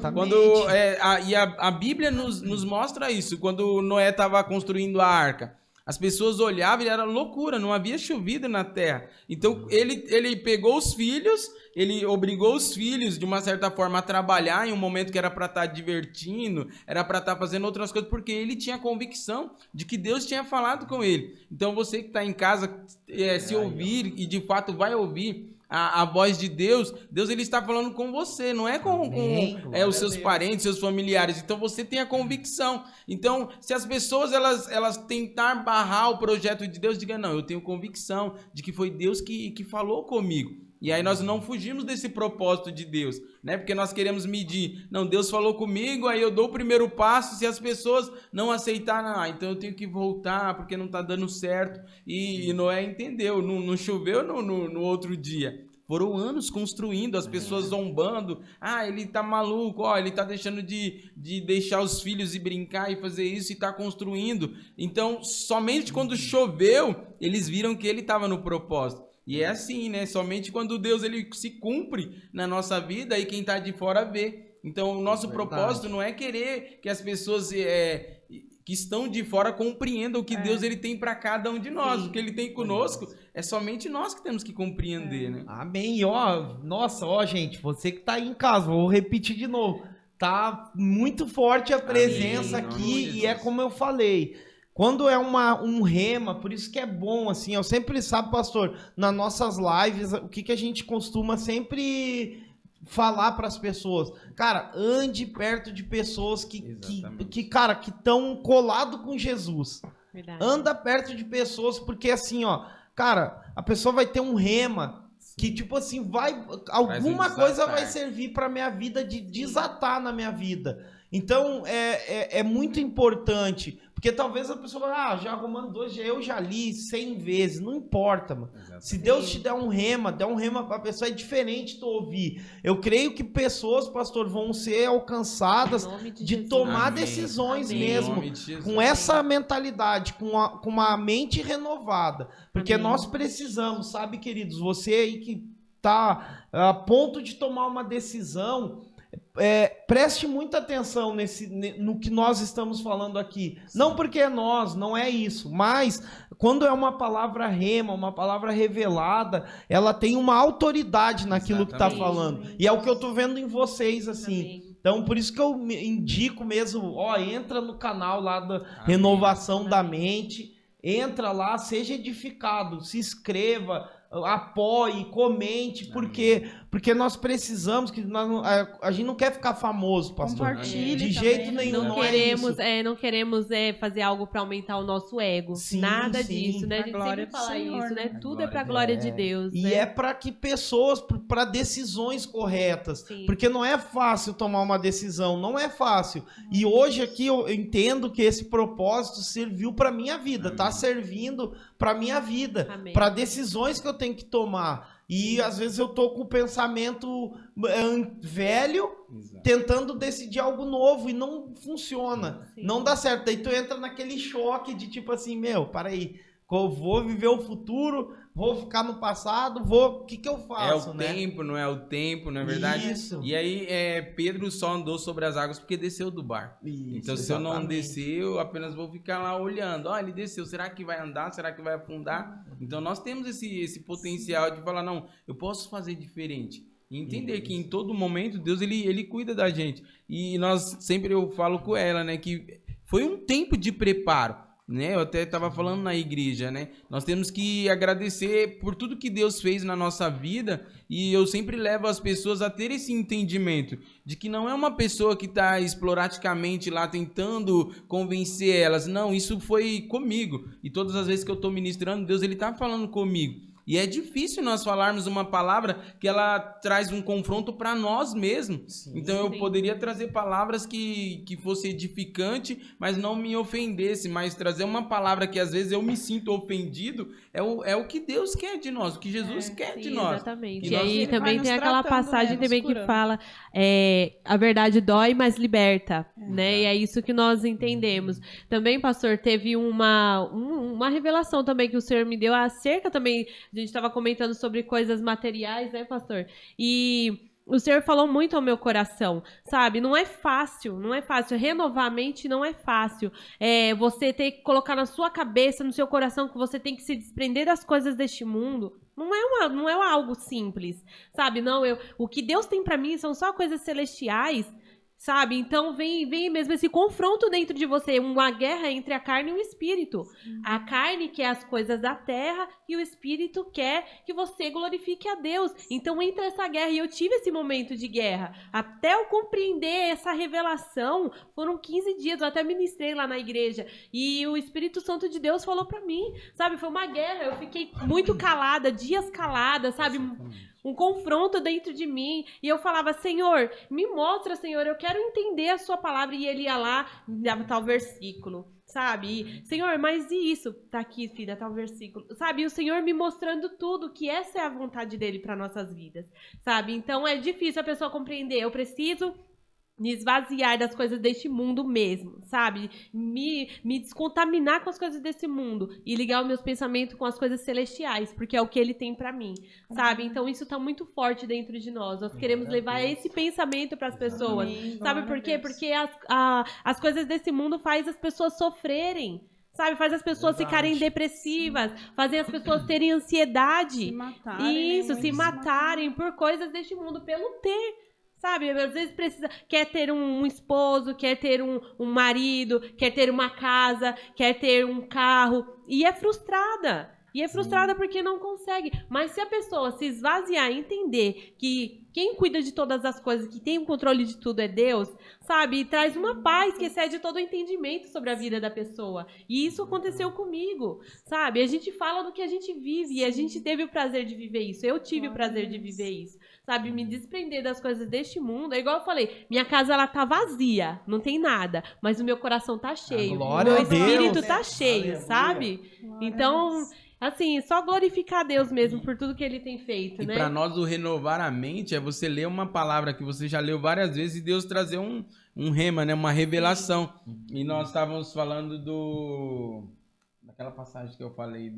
A Bíblia nos mostra isso. Quando Noé estava construindo a arca, as pessoas olhavam e era loucura, não havia chovido na terra. Então ele pegou os filhos, ele obrigou os filhos de uma certa forma a trabalhar em um momento que era para estar divertindo, era para estar fazendo outras coisas, porque ele tinha convicção de que Deus tinha falado com ele. Então você que está em casa, se ouvir e de fato vai ouvir a voz de Deus, Deus ele está falando com você, não é com os seus parentes, seus familiares. Então você tem a convicção. Então, se as pessoas elas tentar barrar o projeto de Deus, diga, não, eu tenho convicção de que foi Deus que falou comigo. E aí nós não fugimos desse propósito de Deus, né? Porque nós queremos medir. Não, Deus falou comigo, aí eu dou o primeiro passo, se as pessoas não aceitarem, então eu tenho que voltar porque não está dando certo. E Noé entendeu, não choveu no outro dia. Foram anos construindo, as pessoas zombando. Ah, ele tá maluco, ó, ele tá deixando de deixar os filhos ir brincar e fazer isso e tá construindo. Então, somente quando choveu, eles viram que ele estava no propósito. E é assim, né? Somente quando Deus ele se cumpre na nossa vida e quem tá de fora vê. Então, o nosso propósito não é querer que as pessoas que estão de fora compreendam o que Deus ele tem para cada um de nós. Sim. O que ele tem conosco é somente nós que temos que compreender, né? Amém. E nossa, gente, você que tá aí em casa, vou repetir de novo. Tá muito forte a presença aqui e é como eu falei. Quando é um rema, por isso que é bom, assim, eu sempre, sabe, pastor, nas nossas lives, o que a gente costuma sempre falar para as pessoas? Cara, ande perto de pessoas que estão colado com Jesus. Verdade. Anda perto de pessoas, porque assim, ó, cara, a pessoa vai ter um rema que, tipo assim, alguma coisa vai servir para minha vida, de desatar na minha vida. Então, é muito importante, porque talvez a pessoa fale, já Romano 2, eu já li 100 vezes, não importa, mano. Exatamente. Se Deus te der um rema pra pessoa, é diferente tu ouvir. Eu creio que pessoas, pastor, vão ser alcançadas de tomar decisões mesmo, com essa mentalidade, com uma mente renovada. Porque nós precisamos, sabe, queridos, você aí que tá a ponto de tomar uma decisão, preste muita atenção no que nós estamos falando aqui. Sim. Não porque é nós, não é isso, mas quando é uma palavra rema, uma palavra revelada, ela tem uma autoridade naquilo que está falando. E é o que eu estou vendo em vocês, assim. Então, por isso que eu indico mesmo, entra no canal lá da Renovação da Mente, entra lá, seja edificado, se inscreva, apoie, comente, porque nós precisamos, a gente não quer ficar famoso, pastor. Compartilhe de jeito nenhum. Não queremos fazer algo para aumentar o nosso ego. Sim, Nada disso, né? A gente sempre fala isso, né? Tudo é para a glória de Deus. E é para que pessoas, para decisões corretas. Sim. Porque não é fácil tomar uma decisão, não é fácil. E hoje aqui eu entendo que esse propósito serviu para minha vida, está servindo para minha vida, para decisões que eu tenho que tomar. E às vezes eu tô com o pensamento velho, tentando decidir algo novo e não funciona, não dá certo. Aí tu entra naquele choque de tipo assim, para aí, vou viver o futuro, vou ficar no passado, o que eu faço, É o tempo, não é o tempo, não é verdade? Isso. E aí, Pedro só andou sobre as águas porque desceu do barco. Isso, então, se exatamente. eu não descer, eu apenas vou ficar lá olhando. Ó, ele desceu, será que vai andar? Será que vai afundar? Então, nós temos esse potencial de falar, não, eu posso fazer diferente. E entender que em todo momento, Deus, ele cuida da gente. E sempre eu falo com ela, né, que foi um tempo de preparo. Né? Eu até estava falando na igreja, né? Nós temos que agradecer por tudo que Deus fez na nossa vida, e eu sempre levo as pessoas a ter esse entendimento de que não é uma pessoa que está esporadicamente lá tentando convencer elas. Não, isso foi comigo. E todas as vezes que eu estou ministrando, Deus ele está falando comigo. E é difícil nós falarmos uma palavra que ela traz um confronto para nós mesmos. Sim, então eu poderia trazer palavras que fosse edificante, mas não me ofendesse, mas trazer uma palavra que às vezes eu me sinto ofendido, é o que Deus quer de nós, o que Jesus quer de nós. Exatamente. E aí também tem aquela passagem também que fala, a verdade dói, mas liberta, né? E é isso que nós entendemos. Também, pastor, teve uma revelação também que o Senhor me deu acerca também. A gente estava comentando sobre coisas materiais, né, pastor? E o Senhor falou muito ao meu coração, sabe? Não é fácil, renovar a mente não é fácil. Você ter que colocar na sua cabeça, no seu coração, que você tem que se desprender das coisas deste mundo. Não é algo simples, sabe? Não, o que Deus tem para mim são só coisas celestiais, sabe? Então vem mesmo esse confronto dentro de você, uma guerra entre a carne e o espírito. A carne quer as coisas da terra e o espírito quer que você glorifique a Deus. Então entra essa guerra, e eu tive esse momento de guerra. Até eu compreender essa revelação, foram 15 dias, eu até ministrei lá na igreja, e o Espírito Santo de Deus falou pra mim, sabe? Foi uma guerra, eu fiquei muito calada, dias calada, sabe? Um confronto dentro de mim, e eu falava, Senhor, me mostra, Senhor, eu quero entender a sua palavra, e ele ia lá, me dava tal versículo, sabe? E, Senhor, mas e isso? Tá aqui, filha, tal versículo, sabe? E o Senhor me mostrando tudo, que essa é a vontade dele para nossas vidas, sabe? Então é difícil a pessoa compreender, eu preciso me esvaziar das coisas deste mundo mesmo, sabe? Me descontaminar com as coisas desse mundo e ligar os meus pensamentos com as coisas celestiais, porque é o que ele tem pra mim, sabe? Então isso tá muito forte dentro de nós. Nós queremos levar esse pensamento pras pessoas. Sabe por quê? Porque as coisas desse mundo faz as pessoas sofrerem. Sabe, faz as pessoas ficarem depressivas, fazem as pessoas terem ansiedade. Se matarem. Isso, se matarem por coisas deste mundo, pelo ter. Sabe, às vezes quer ter um esposo, quer ter um marido, quer ter uma casa, quer ter um carro, e é frustrada. E é frustrada porque não consegue. Mas se a pessoa se esvaziar e entender que quem cuida de todas as coisas, que tem o controle de tudo é Deus, sabe? E traz uma paz que excede todo o entendimento sobre a vida da pessoa. E isso aconteceu comigo, sabe? A gente fala do que a gente vive e a gente teve o prazer de viver isso. Eu tive o prazer de viver isso, sabe? Me desprender das coisas deste mundo. É igual eu falei, minha casa ela tá vazia, não tem nada, mas o meu coração tá cheio. O meu espírito tá cheio, sabe? Então, assim, só glorificar a Deus mesmo por tudo que ele tem feito, né? E para nós o renovar a mente é você ler uma palavra que você já leu várias vezes e Deus trazer um rema, né? Uma revelação. E nós estávamos falando daquela passagem que eu falei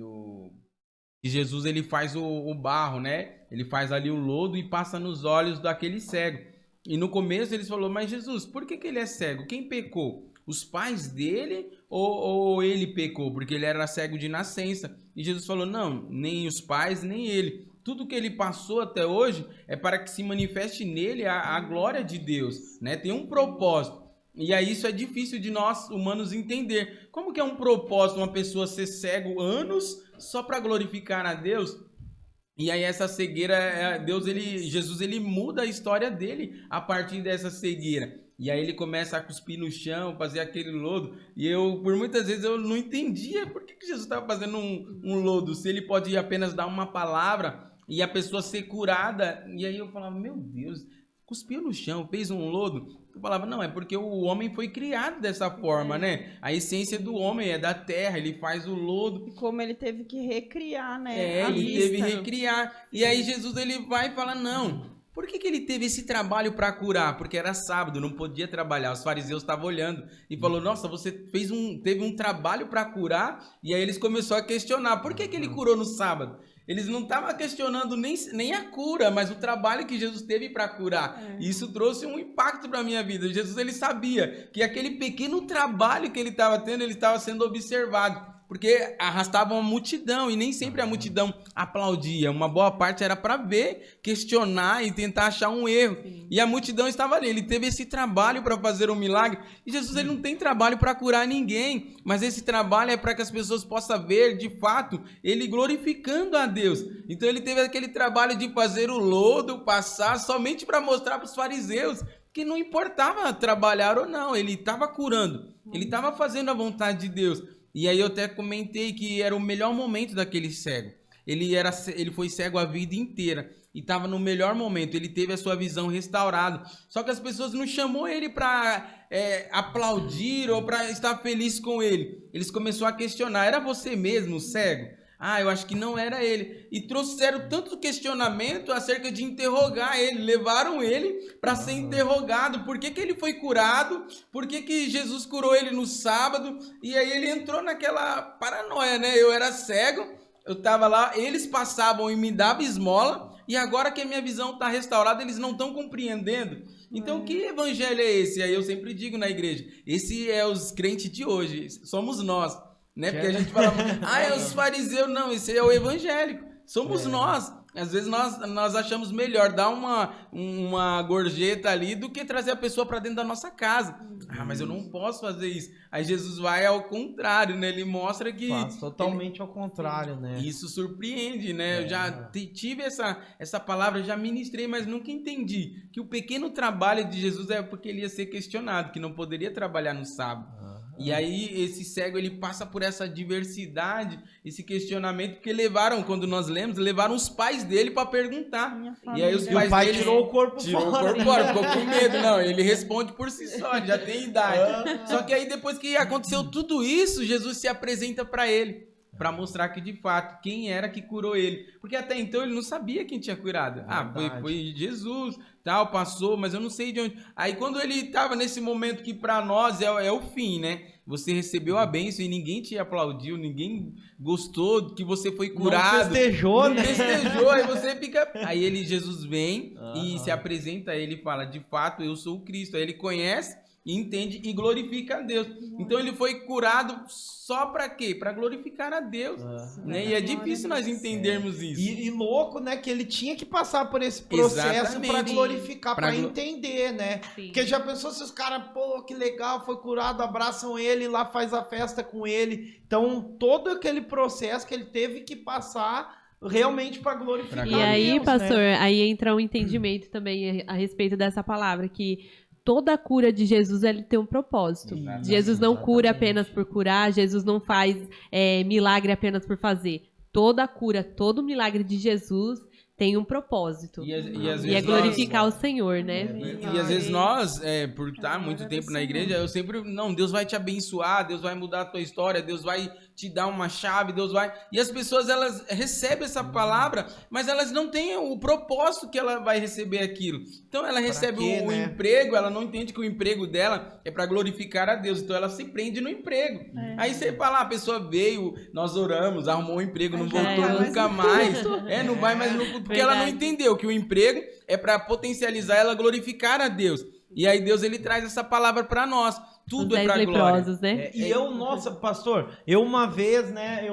que Jesus ele faz o barro, né? Ele faz ali o lodo e passa nos olhos daquele cego. E no começo eles falaram, mas Jesus, por que ele é cego? Quem pecou? Os pais dele ou ele pecou? Porque ele era cego de nascença. E Jesus falou, não, nem os pais, nem ele. Tudo que ele passou até hoje é para que se manifeste nele a glória de Deus, né? Tem um propósito. E aí isso é difícil de nós humanos entender. Como que é um propósito uma pessoa ser cego anos só para glorificar a Deus? E aí essa cegueira, Jesus ele muda a história dele a partir dessa cegueira. E aí ele começa a cuspir no chão, fazer aquele lodo. E por muitas vezes eu não entendia por que Jesus estava fazendo um lodo, se ele pode apenas dar uma palavra e a pessoa ser curada. E aí eu falava, meu Deus, cuspiu no chão, fez um lodo. Eu falava, não, é porque o homem foi criado dessa forma, né? A essência do homem é da terra, ele faz o lodo. E como ele teve que recriar, né? Ele teve que recriar. E aí Jesus ele vai e fala, não, Por que ele teve esse trabalho para curar? Porque era sábado, não podia trabalhar. Os fariseus estavam olhando e falou: nossa, você teve um trabalho para curar? E aí eles começaram a questionar: por que ele curou no sábado? Eles não estavam questionando nem a cura, mas o trabalho que Jesus teve para curar. E isso trouxe um impacto para a minha vida. Jesus, ele sabia que aquele pequeno trabalho que ele estava tendo, ele estava sendo observado. Porque arrastava uma multidão e nem sempre a multidão aplaudia. Uma boa parte era para ver, questionar e tentar achar um erro. Sim. E a multidão estava ali. Ele teve esse trabalho para fazer um milagre. E Jesus, ele não tem trabalho para curar ninguém. Mas esse trabalho é para que as pessoas possam ver, de fato, ele glorificando a Deus. Então ele teve aquele trabalho de fazer o lodo passar somente para mostrar para os fariseus que não importava trabalhar ou não. Ele estava curando. Ele estava fazendo a vontade de Deus. E aí eu até comentei que era o melhor momento daquele cego. Ele foi cego a vida inteira e estava no melhor momento. Ele teve a sua visão restaurada. Só que as pessoas não chamou ele para aplaudir ou para estar feliz com ele. Eles começaram a questionar: era você mesmo, cego? Ah, eu acho que não era ele. E trouxeram tanto questionamento acerca de interrogar ele. Levaram ele para ser interrogado. Por que ele foi curado? Por que Jesus curou ele no sábado? E aí ele entrou naquela paranoia, né? Eu era cego, eu estava lá, eles passavam e me davam esmola. E agora que a minha visão está restaurada, eles não estão compreendendo. Então, que evangelho é esse? Aí eu sempre digo na igreja, esse é os crentes de hoje, somos nós. Né? Porque a gente fala, é os fariseus. Não, esse é o evangélico. Somos nós. Às vezes nós achamos melhor dar uma gorjeta ali do que trazer a pessoa para dentro da nossa casa. Mas eu não posso fazer isso. Aí Jesus vai ao contrário, né? Ele mostra que... Faz totalmente ao contrário, né? Isso surpreende, né? Eu já tive essa palavra, já ministrei, mas nunca entendi que o pequeno trabalho de Jesus é porque ele ia ser questionado, que não poderia trabalhar no sábado. E aí esse cego, ele passa por essa diversidade, esse questionamento, porque quando nós lemos, levaram os pais dele para perguntar. E aí os pais dele tirou o corpo fora, ficou com medo. Não, ele responde por si só, já tem idade. Só que aí depois que aconteceu tudo isso, Jesus se apresenta para ele, para mostrar que de fato quem era que curou ele. Porque até então ele não sabia quem tinha curado. Foi Jesus, tal, passou, mas eu não sei de onde. Aí quando ele estava nesse momento que para nós é o fim, né? Você recebeu a bênção e ninguém te aplaudiu, ninguém gostou que você foi curado. Não festejou, né? Festejou, aí você fica... Aí Jesus vem e se apresenta a ele e fala: de fato, eu sou o Cristo. Aí ele conhece, entende e glorifica a Deus. Então ele foi curado só para quê? Para glorificar a Deus. Né? E é difícil nós entendermos isso. E louco, né? Que ele tinha que passar por esse processo para glorificar, para entender, né? Sim. Porque já pensou se os caras, pô, que legal, foi curado, abraçam ele, lá faz a festa com ele. Então todo aquele processo que ele teve que passar realmente para glorificar a Deus. E aí, pastor, aí entra um entendimento também a respeito dessa palavra, que toda a cura de Jesus, ele tem um propósito. Jesus não cura apenas por curar, Jesus não faz milagre apenas por fazer. Toda a cura, todo milagre de Jesus tem um propósito. E é glorificar o Senhor, né? E às vezes nós, por estar muito tempo na igreja, eu sempre... Não, Deus vai te abençoar, Deus vai mudar a tua história, Deus vai te dar uma chave, Deus vai... E as pessoas, elas recebem essa palavra, mas elas não têm o propósito que ela vai receber aquilo. Então ela recebe o emprego, ela não entende que o emprego dela é para glorificar a Deus. Então ela se prende no emprego. Aí você fala, a pessoa veio, nós oramos, arrumou um emprego, não voltou nunca mais. Não vai mais no... Porque ela não entendeu que o emprego é para potencializar ela glorificar a Deus. E aí Deus, ele traz essa palavra para nós. Tudo é pra glória. Né? Nossa, pastor, uma vez, né,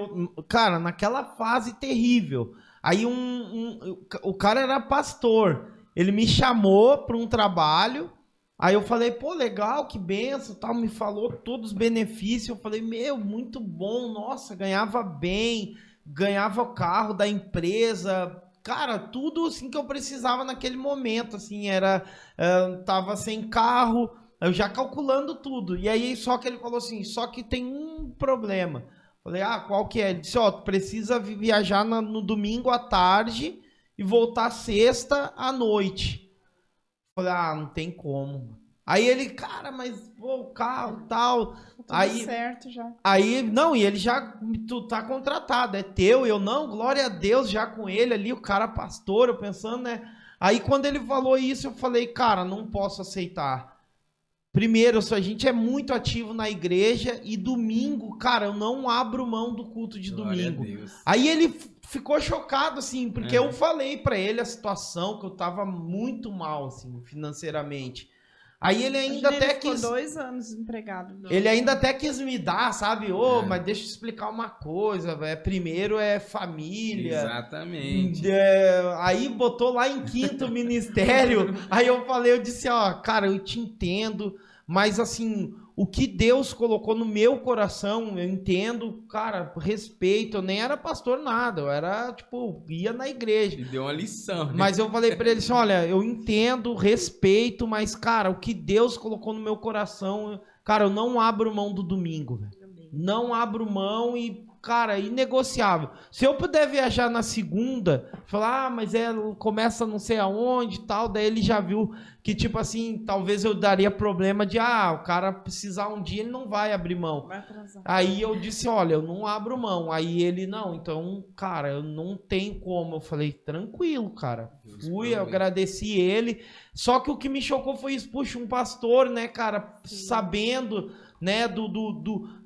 cara, naquela fase terrível, aí o cara era pastor, ele me chamou para um trabalho, aí eu falei, pô, legal, que benção, tal, me falou todos os benefícios, eu falei, muito bom, nossa, ganhava bem, ganhava o carro da empresa, cara, tudo assim que eu precisava naquele momento, assim, tava sem carro, eu já calculando tudo. E aí, só que ele falou assim, só que tem um problema. Falei, qual que é? Ele disse, tu precisa viajar no domingo à tarde e voltar sexta à noite. Falei, não tem como. Aí ele, cara, mas o carro e tal. Tudo aí, certo já. Aí, não, e ele já, tu tá contratado, é teu. Eu, não, glória a Deus, já com ele ali, o cara pastor, eu pensando, né? Aí quando ele falou isso, eu falei, cara, não posso aceitar. Primeiro, a gente é muito ativo na igreja e domingo, cara, eu não abro mão do culto de domingo. Aí ele ficou chocado, assim, porque eu falei pra ele a situação, que eu tava muito mal, assim, financeiramente. Aí ele ainda até quis... 2 anos desempregado. Ele ainda até quis me dar, sabe? Mas deixa eu explicar uma coisa, primeiro é família. Exatamente. Aí botou lá em 5º ministério. Aí eu disse, cara, eu te entendo, mas assim, o que Deus colocou no meu coração, eu entendo, cara, respeito, eu nem era pastor nada, eu era, ia na igreja. E deu uma lição, né? Mas eu falei pra ele assim, olha, eu entendo, respeito, mas, cara, o que Deus colocou no meu coração, cara, eu não abro mão do domingo, velho. Não abro mão e, cara, inegociável. Se eu puder viajar na segunda, falar, mas começa não sei aonde e tal, daí ele já viu que, tipo assim, talvez eu daria problema de, o cara precisar um dia, ele não vai abrir mão. Vai atrasar. Aí eu disse, olha, eu não abro mão. Aí ele, não, então, cara, eu não tenho como. Eu falei, tranquilo, cara. Fui, eu agradeci ele. Só que o que me chocou foi isso, puxa, um pastor, né, cara, sabendo, né,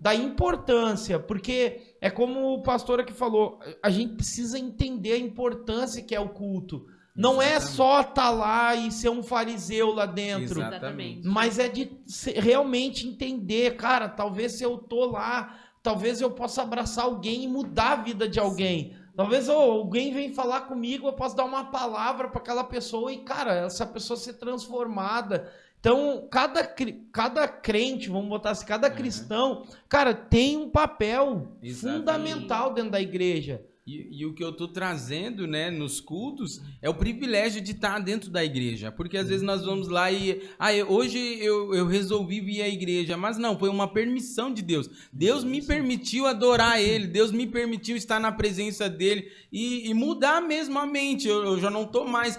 da importância, porque é como o pastor aqui falou, a gente precisa entender a importância que é o culto. Não é só estar lá e ser um fariseu lá dentro. Exatamente. Mas é de realmente entender, cara, talvez se eu tô lá, talvez eu possa abraçar alguém e mudar a vida de alguém. Talvez alguém venha falar comigo, eu posso dar uma palavra para aquela pessoa e, cara, essa pessoa ser transformada. Então, cada crente, vamos botar assim, cada cristão, cara, tem um papel fundamental dentro da igreja. E o que eu tô trazendo, né, nos cultos, é o privilégio de estar dentro da igreja. Porque às vezes nós vamos lá e... hoje eu resolvi vir à igreja. Mas não, foi uma permissão de Deus. Deus me permitiu adorar Ele. Deus me permitiu estar na presença dEle. E mudar mesmo a mente. Eu já não tô mais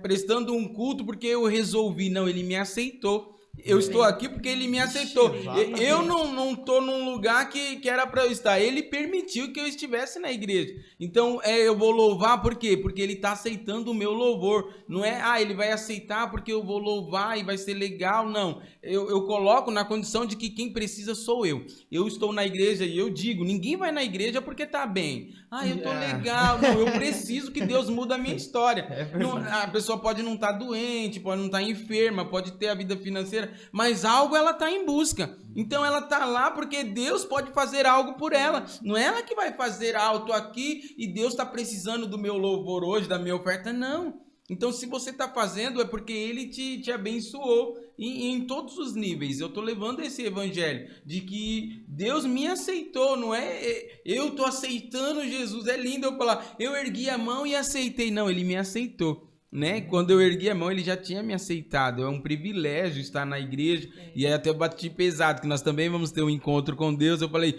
prestando um culto porque eu resolvi. Não, Ele me aceitou. Eu estou aqui porque ele me aceitou. Eu não estou num lugar que era para eu estar. Ele permitiu que eu estivesse na igreja. Então, eu vou louvar por quê? Porque ele está aceitando o meu louvor. Não é, ele vai aceitar porque eu vou louvar e vai ser legal. Não. Eu coloco na condição de que quem precisa sou eu. Eu estou na igreja e eu digo, ninguém vai na igreja porque está bem. Eu estou legal. Não, eu preciso que Deus mude a minha história. Não, a pessoa pode não estar doente, pode não estar enferma, pode ter a vida financeira, mas algo ela está em busca. Então ela está lá porque Deus pode fazer algo por ela. Não é ela que vai fazer algo aqui e Deus está precisando do meu louvor hoje, da minha oferta. Não. Então se você está fazendo é porque Ele te abençoou em todos os níveis. Eu estou levando esse evangelho de que Deus me aceitou, não é? Eu estou aceitando Jesus. É lindo eu falar, eu ergui a mão e aceitei. Não, Ele me aceitou. Né? Quando eu ergui a mão, ele já tinha me aceitado. É um privilégio estar na igreja. E aí até eu bati pesado, que nós também vamos ter um encontro com Deus. Eu falei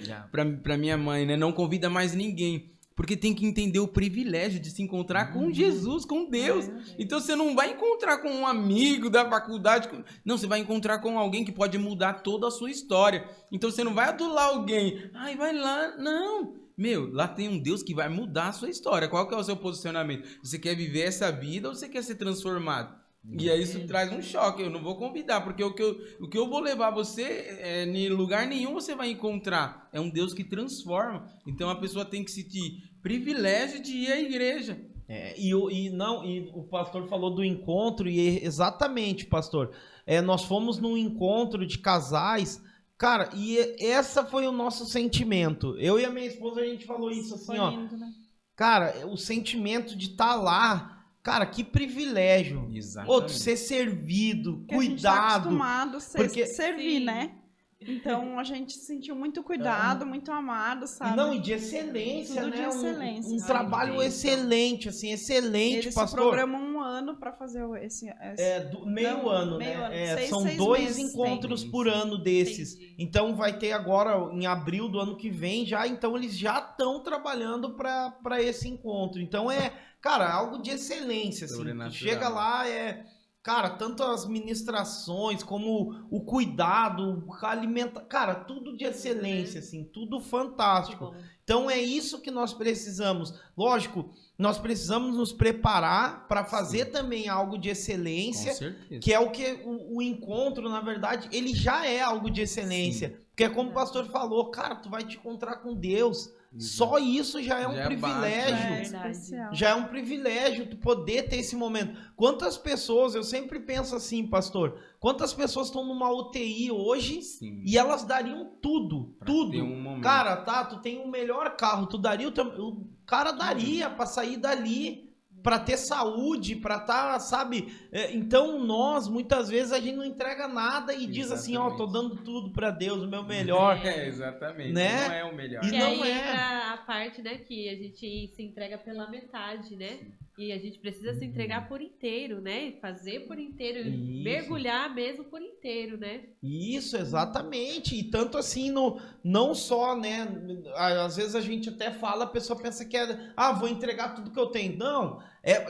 pra minha mãe, né? Não convida mais ninguém. Porque tem que entender o privilégio de se encontrar com Jesus, com Deus. Então você não vai encontrar com um amigo da faculdade. Não, você vai encontrar com alguém que pode mudar toda a sua história. Então você não vai adular alguém. Vai lá. Não. Meu, lá tem um Deus que vai mudar a sua história. Qual que é o seu posicionamento? Você quer viver essa vida ou você quer ser transformado? E aí isso traz um choque. Eu não vou convidar, porque o que eu vou levar você, em lugar nenhum você vai encontrar. É um Deus que transforma. Então a pessoa tem que sentir privilégio de ir à igreja. E o pastor falou do encontro, e exatamente, pastor. Nós fomos num encontro de casais. Cara, e essa foi o nosso sentimento. Eu e a minha esposa, a gente falou isso assim, foi lindo, né? Cara, o sentimento de estar lá, cara, que privilégio. Exatamente. Ser servido, porque cuidado. A gente tá acostumado a servir, né? Então a gente se sentiu muito cuidado, muito amado, sabe? E de excelência, tudo né? De excelência. Um trabalho excelente, assim, excelente, eles pastor. Eles programam um ano para fazer esse... meio ano, meio né? ano. São 2 encontros por ano desses. Entendi. Então vai ter agora, em abril do ano que vem, então eles já estão trabalhando para esse encontro. Então cara, algo de excelência, assim. Tu chega lá, cara, tanto as ministrações como o cuidado, a alimentação, cara, tudo de excelência, assim, tudo fantástico. Então é isso que nós precisamos. Lógico, nós precisamos nos preparar para fazer também algo de excelência, que é o que o encontro, na verdade, ele já é algo de excelência. Sim. Porque como o pastor falou, cara, tu vai te encontrar com Deus. Só isso já é um privilégio. Já é um privilégio tu poder ter esse momento. Quantas pessoas, eu sempre penso assim, pastor, quantas pessoas estão numa UTI hoje e elas dariam tudo, tudo. Cara, tá, tu tem o melhor carro, tu daria o cara daria pra sair dali, pra ter saúde, pra tá, sabe? Então nós, muitas vezes, a gente não entrega nada e diz assim, ó, tô dando tudo pra Deus, o meu melhor. Exatamente, né? Não é o melhor. E que não aí é. entra a parte, né, que a gente se entrega pela metade, né? Sim. E a gente precisa se entregar por inteiro, né? Fazer por inteiro, mergulhar mesmo por inteiro, né? Isso, exatamente. E tanto assim, não só, né? Às vezes a gente até fala, a pessoa pensa que vou entregar tudo que eu tenho. Não,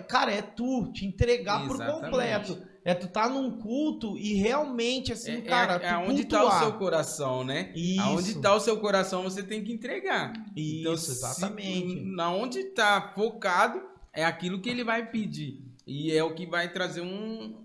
cara, é tu te entregar por completo. É tu tá num culto e realmente, assim, cara, tu onde tá o seu coração, né? Isso. Aonde tá o seu coração, você tem que entregar. Isso, então, exatamente. Aonde tá focado, é aquilo que ele vai pedir. E é o que vai trazer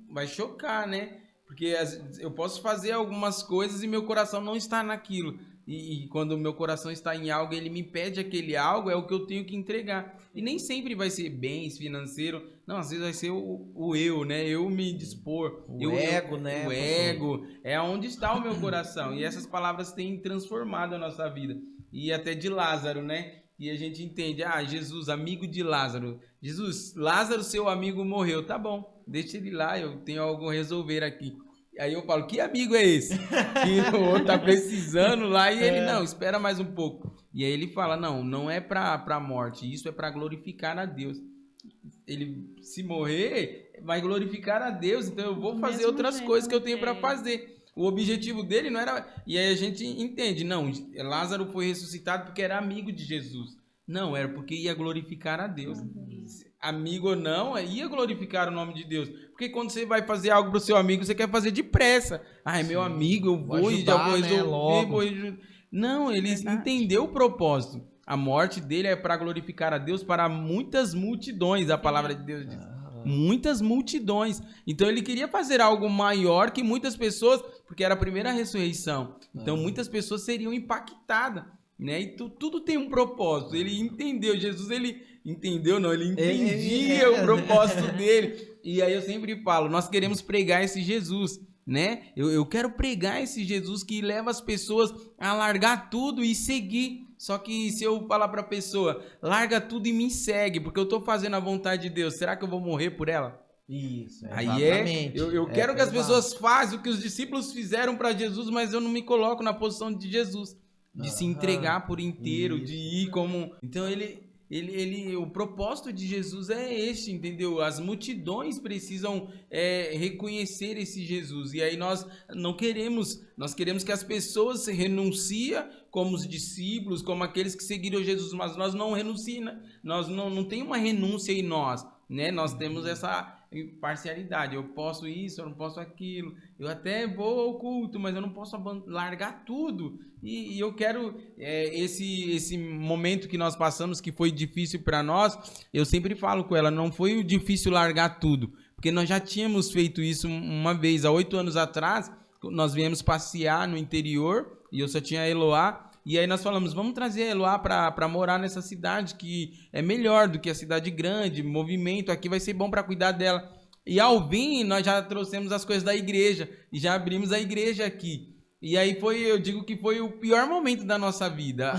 vai chocar, né? Porque eu posso fazer algumas coisas e meu coração não está naquilo. E quando o meu coração está em algo, ele me pede aquele algo, é o que eu tenho que entregar. E nem sempre vai ser bens, financeiro. Não, às vezes vai ser o eu, né? Eu me dispor. O ego, né? O ego. É onde está o meu coração. E essas palavras têm transformado a nossa vida. E até de Lázaro, né? E a gente entende, Jesus, amigo de Lázaro. Jesus, Lázaro, seu amigo, morreu. Tá bom, deixa ele lá, eu tenho algo a resolver aqui. Aí eu falo, que amigo é esse? Que o outro tá precisando lá e ele, não, espera mais um pouco. E aí ele fala, não é pra morte, isso é pra glorificar a Deus. Ele, se morrer, vai glorificar a Deus, então eu vou fazer outras coisas que eu tenho pra fazer. O objetivo dele não era... E aí a gente entende, não, Lázaro foi ressuscitado porque era amigo de Jesus. Não, era porque ia glorificar a Deus. Amigo ou não, ia glorificar o nome de Deus. Porque quando você vai fazer algo pro seu amigo, você quer fazer depressa. É meu amigo, eu vou ajudar, e já vou resolver. Não, ele entendeu o propósito. A morte dele é para glorificar a Deus para muitas multidões, a palavra de Deus diz. Muitas multidões. Então ele queria fazer algo maior que muitas pessoas, porque era a primeira ressurreição. Então muitas pessoas seriam impactadas, né? E tudo tem um propósito. Ele entendeu, Jesus, ele entendeu, não, ele entendia o propósito dele. E aí eu sempre falo, nós queremos pregar esse Jesus, né? Eu quero pregar esse Jesus que leva as pessoas a largar tudo e seguir. Só que se eu falar para a pessoa, larga tudo e me segue, porque eu estou fazendo a vontade de Deus, será que eu vou morrer por ela? Isso, exatamente. Aí eu quero que as pessoas façam o que os discípulos fizeram para Jesus, mas eu não me coloco na posição de Jesus, de se entregar por inteiro, de ir como... Então o propósito de Jesus é este, entendeu? As multidões precisam reconhecer esse Jesus. E aí nós queremos que as pessoas renunciem como os discípulos, como aqueles que seguiram Jesus, mas nós não renunciamos, nós não tem uma renúncia em nós, né? Nós temos essa parcialidade, eu posso isso, eu não posso aquilo, eu até vou ao culto, mas eu não posso largar tudo. E eu quero esse momento que nós passamos, que foi difícil para nós, eu sempre falo com ela, não foi difícil largar tudo, porque nós já tínhamos feito isso uma vez, há 8 anos atrás, nós viemos passear no interior, e eu só tinha a Eloá, e aí nós falamos, vamos trazer a Eloá para morar nessa cidade que é melhor do que a cidade grande, movimento, aqui vai ser bom para cuidar dela. E ao vir, nós já trouxemos as coisas da igreja, e já abrimos a igreja aqui. E aí eu digo que foi o pior momento da nossa vida.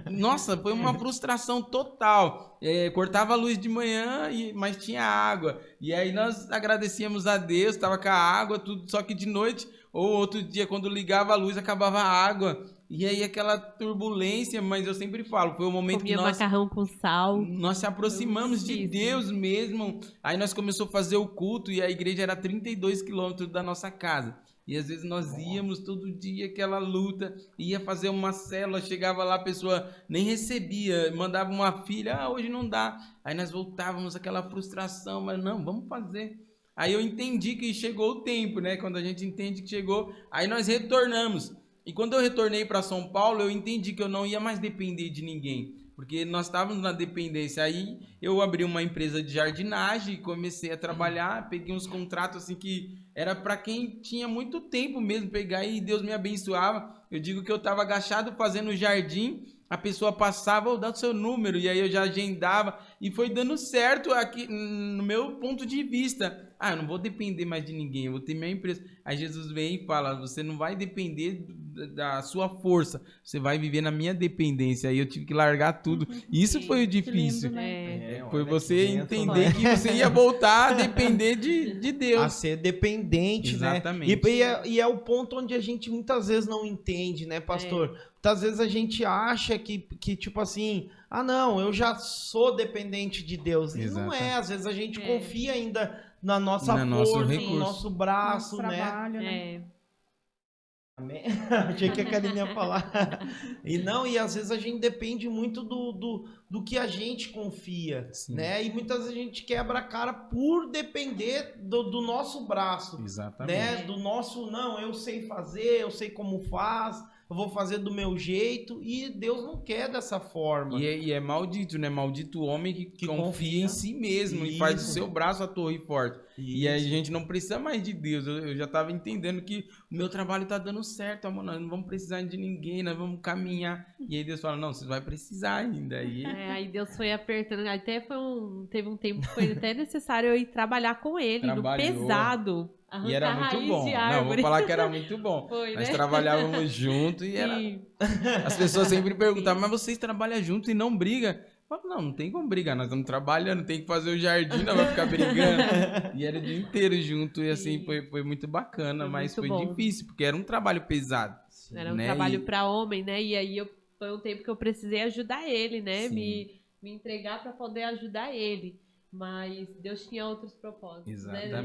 Nossa, foi uma frustração total. Cortava a luz de manhã, mas tinha água. E aí nós agradecíamos a Deus, estava com a água, tudo, só que de noite, ou outro dia, quando ligava a luz, acabava a água. E aí aquela turbulência, mas eu sempre falo, foi o momento que nós... macarrão com sal. Nós se aproximamos de Deus mesmo. Aí nós começamos a fazer o culto e a igreja era 32 quilômetros da nossa casa. E às vezes nós íamos todo dia, aquela luta, ia fazer uma célula, chegava lá, a pessoa nem recebia, mandava uma filha, hoje não dá. Aí nós voltávamos, aquela frustração, mas não, vamos fazer. Aí eu entendi que chegou o tempo, né? Quando a gente entende que chegou, aí nós retornamos. E quando eu retornei para São Paulo, eu entendi que eu não ia mais depender de ninguém, porque nós estávamos na dependência. Aí eu abri uma empresa de jardinagem, comecei a trabalhar, peguei uns contratos assim que era para quem tinha muito tempo mesmo pegar, e Deus me abençoava. Eu digo que eu estava agachado fazendo jardim, a pessoa passava, dá o seu número, e aí eu já agendava, e foi dando certo aqui no meu ponto de vista. Eu não vou depender mais de ninguém, eu vou ter minha empresa. Aí Jesus vem e fala, você não vai depender da sua força, você vai viver na minha dependência. Aí eu tive que largar tudo. Isso foi o difícil. Lindo, né? Foi você entender que você ia voltar a depender de Deus. A ser dependente, exatamente, né? E é o ponto onde a gente muitas vezes não entende, né, pastor? Muitas vezes a gente acha que tipo assim, não, eu já sou dependente de Deus. E não é, às vezes a gente confia ainda na nossa força, no nosso braço, nosso trabalho, né? Achei que a Karine ia falar. E às vezes a gente depende muito do que a gente confia, né? E muitas vezes a gente quebra a cara por depender do nosso braço. Exatamente. Né? Do nosso, não, eu sei fazer, eu sei como faz, eu vou fazer do meu jeito, e Deus não quer dessa forma. E é maldito, né? Maldito o homem que confia em si mesmo e faz do seu braço a torre forte. E aí a gente não precisa mais de Deus. Eu já estava entendendo que o meu trabalho está dando certo, amor. Nós não vamos precisar de ninguém, nós vamos caminhar. E aí Deus fala, não, você vai precisar ainda. Aí Deus foi apertando. Até teve um tempo que foi até necessário eu ir trabalhar com ele, no pesado. E era muito bom. Não, vou falar que era muito bom. Foi, nós né? trabalhávamos juntos e era... As pessoas sempre perguntavam, mas vocês trabalham juntos e não brigam? Eu falo, não tem como brigar, nós estamos trabalhando, tem que fazer o jardim, não vai ficar brigando. E era o dia inteiro junto, e assim, foi muito bacana, mas foi difícil, porque era um trabalho pesado. Era um trabalho para homem, né? E aí foi um tempo que eu precisei ajudar ele, né? Me entregar para poder ajudar ele. Mas Deus tinha outros propósitos. Exatamente. Né?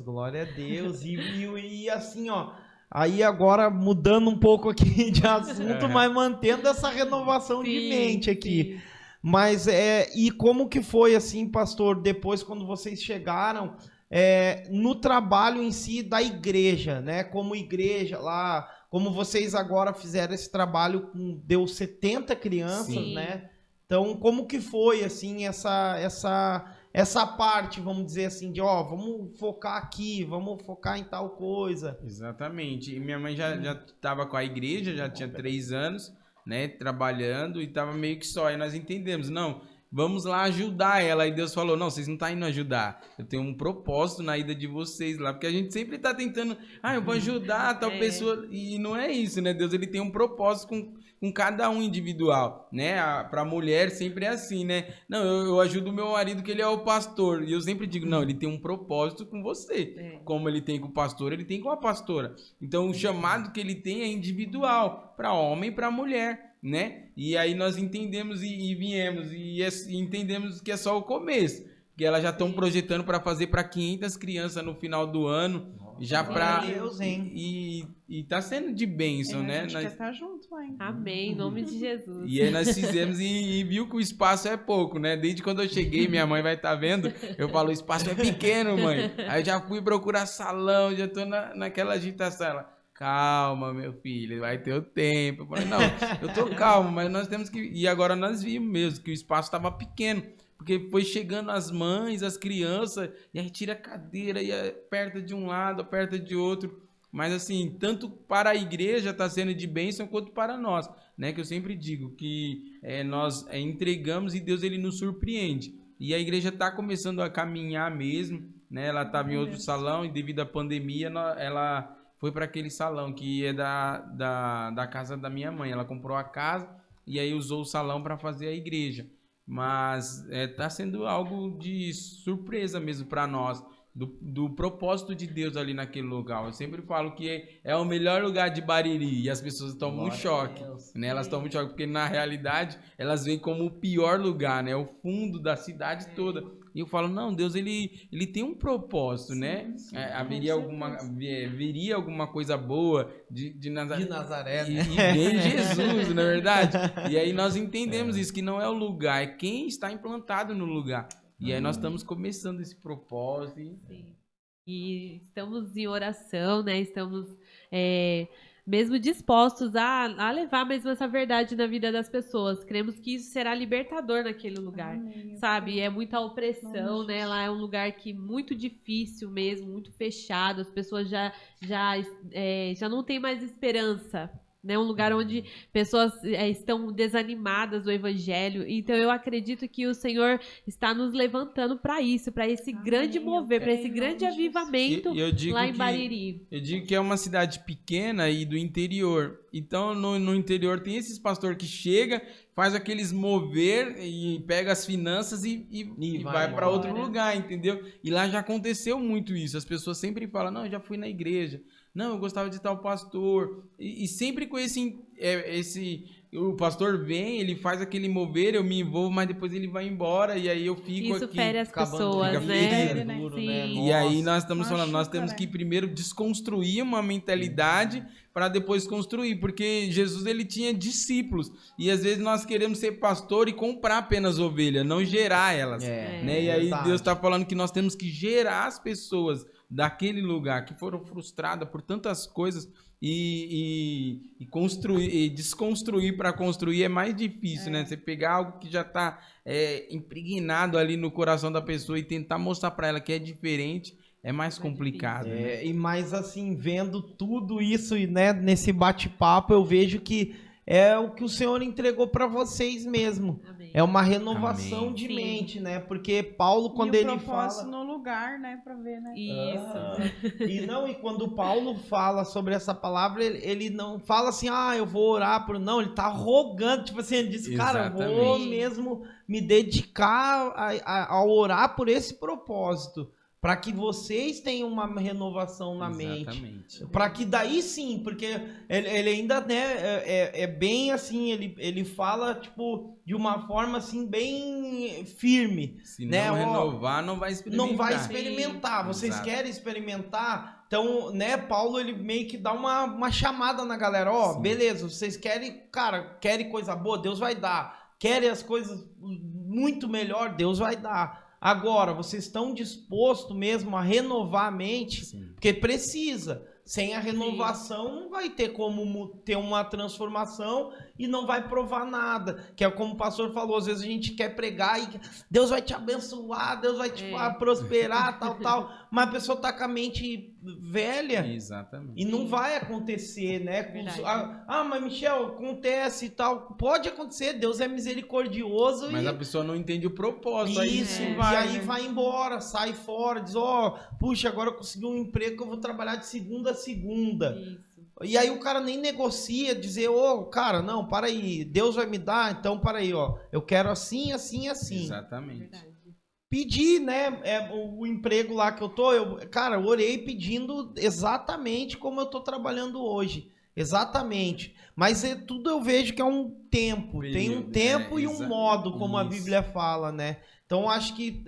Glória a Deus. E assim, ó. Aí agora mudando um pouco aqui de assunto, mas mantendo essa renovação de mente aqui. Sim. Mas e como que foi assim, pastor, depois quando vocês chegaram no trabalho em si da igreja, né? Como igreja lá, como vocês agora fizeram esse trabalho deu 70 crianças, sim, né? Então, como que foi, assim, essa parte, vamos dizer assim, de, vamos focar aqui, vamos focar em tal coisa. Exatamente. E minha mãe já estava com a igreja, já tinha 3 anos, né, trabalhando, e estava meio que só. Aí nós entendemos, não, vamos lá ajudar ela. E Deus falou, não, vocês não estão indo ajudar. Eu tenho um propósito na ida de vocês lá, porque a gente sempre está tentando, eu vou ajudar tal pessoa. E não é isso, né? Deus, ele tem um propósito com cada um individual, né? Pra mulher sempre é assim, né? Não, eu ajudo o meu marido que ele é o pastor. E eu sempre digo, não, ele tem um propósito com você. Como ele tem com o pastor, ele tem com a pastora. Então, o chamado que ele tem é individual, para homem e para mulher, né? E aí nós entendemos e viemos e entendemos que é só o começo. Que elas já estão projetando para fazer para 500 crianças no final do ano. Já para Deus, hein? E tá sendo de bênção, né? A gente quer estar junto, hein? Amém, em nome de Jesus. E aí nós fizemos e viu que o espaço é pouco, né? Desde quando eu cheguei, minha mãe vai estar vendo, eu falo, o espaço é pequeno, mãe. Aí eu já fui procurar salão, já tô naquela agitação. Ela, calma, meu filho, vai ter o tempo. Eu falei, não, eu tô calmo, mas nós temos que... E agora nós vimos mesmo que o espaço estava pequeno. Porque foi chegando as mães, as crianças, e aí tira a cadeira, e aperta de um lado, aperta de outro. Mas assim, tanto para a igreja está sendo de bênção, quanto para nós, né? Que eu sempre digo que nós entregamos e Deus ele nos surpreende. E a igreja está começando a caminhar mesmo, né? Ela estava em outro salão e devido à pandemia, ela foi para aquele salão que é da casa da minha mãe. Ela comprou a casa e aí usou o salão para fazer a igreja. Mas está sendo algo de surpresa mesmo para nós, do propósito de Deus ali naquele lugar. Eu sempre falo que é o melhor lugar de Bariri e as pessoas tomam um choque, né? Elas tomam um choque porque na realidade elas veem como o pior lugar, né? O fundo da cidade toda. E eu falo, não, Deus ele tem um propósito, sim, né? Sim, viria alguma coisa boa de Nazaré, né? E vem Jesus, não é verdade? E aí nós entendemos isso, que não é o lugar, é quem está implantado no lugar. E aí nós estamos começando esse propósito. Sim. E estamos em oração, né? Estamos mesmo dispostos a levar mesmo essa verdade na vida das pessoas. Cremos que isso será libertador naquele lugar, sabe? É muita opressão, né? Lá é um lugar que muito difícil mesmo, muito fechado, as pessoas já não têm mais esperança, né? Um lugar onde pessoas estão desanimadas do evangelho. Então eu acredito que o Senhor está nos levantando para isso, para esse grande mover, para esse grande avivamento lá em Bariri. Eu digo que é uma cidade pequena e do interior. Então no interior tem esses pastores que chega, faz aqueles mover e pega as finanças e vai para outro lugar, entendeu? E lá já aconteceu muito isso. As pessoas sempre falam, não, eu já fui na igreja. Não, eu gostava de tal pastor. E sempre com o pastor vem, ele faz aquele mover, eu me envolvo, mas depois ele vai embora e aí eu fico isso aqui. Fere as pessoas, né? Duro, Sim. né? E aí nós estamos falando, nós temos que primeiro desconstruir uma mentalidade para depois construir, porque Jesus ele tinha discípulos e às vezes nós queremos ser pastor e comprar apenas ovelha, não gerar elas, né? E aí Deus está falando que nós temos que gerar as pessoas daquele lugar que foram frustradas por tantas coisas e construir e desconstruir para construir é mais difícil, né? Você pegar algo que já está impregnado ali no coração da pessoa e tentar mostrar para ela que é diferente é mais complicado. Né? E mais assim, vendo tudo isso, né, nesse bate-papo, eu vejo que é o que o Senhor entregou para vocês mesmo. Amém. É uma renovação de mente, né? Porque Paulo, quando ele fala no lugar, né, para ver, né? Isso. E quando Paulo fala sobre essa palavra, ele não fala assim, eu vou orar por... Não, ele tá rogando, tipo assim, ele disse, cara, eu vou mesmo me dedicar a orar por esse propósito. Para que vocês tenham uma renovação na mente. Para que daí sim, porque ele ainda, né, é bem assim, ele fala, tipo, de uma forma assim, bem firme. Se né? não renovar, não vai experimentar. Não vai experimentar. Vocês querem experimentar? Então, né, Paulo, ele meio que dá uma chamada na galera. Beleza, vocês querem, cara, querem coisa boa? Deus vai dar. Querem as coisas muito melhor? Deus vai dar. Agora, vocês estão dispostos mesmo a renovar a mente? Sim. Porque precisa. Sem a renovação, não vai ter como ter uma transformação e não vai provar nada. Que é como o pastor falou, às vezes a gente quer pregar e Deus vai te abençoar, Deus vai te prosperar, tal. Mas a pessoa tá com a mente velha. Exatamente. E não vai acontecer, né? Mas Michel, acontece e tal. Pode acontecer, Deus é misericordioso. Mas a pessoa não entende o propósito. Isso, e aí vai embora, sai fora, diz, puxa, agora eu consegui um emprego que eu vou trabalhar de segunda a segunda. Isso. E aí o cara nem negocia, dizer, cara, não, para aí, Deus vai me dar, então para aí, eu quero assim, assim, assim. Exatamente. Verdade. Pedi, né, o emprego lá que eu tô, cara, orei pedindo exatamente como eu tô trabalhando hoje. Exatamente. Mas tudo eu vejo que é um tempo. Tem um tempo e um modo, como a Bíblia fala, né? Então, acho que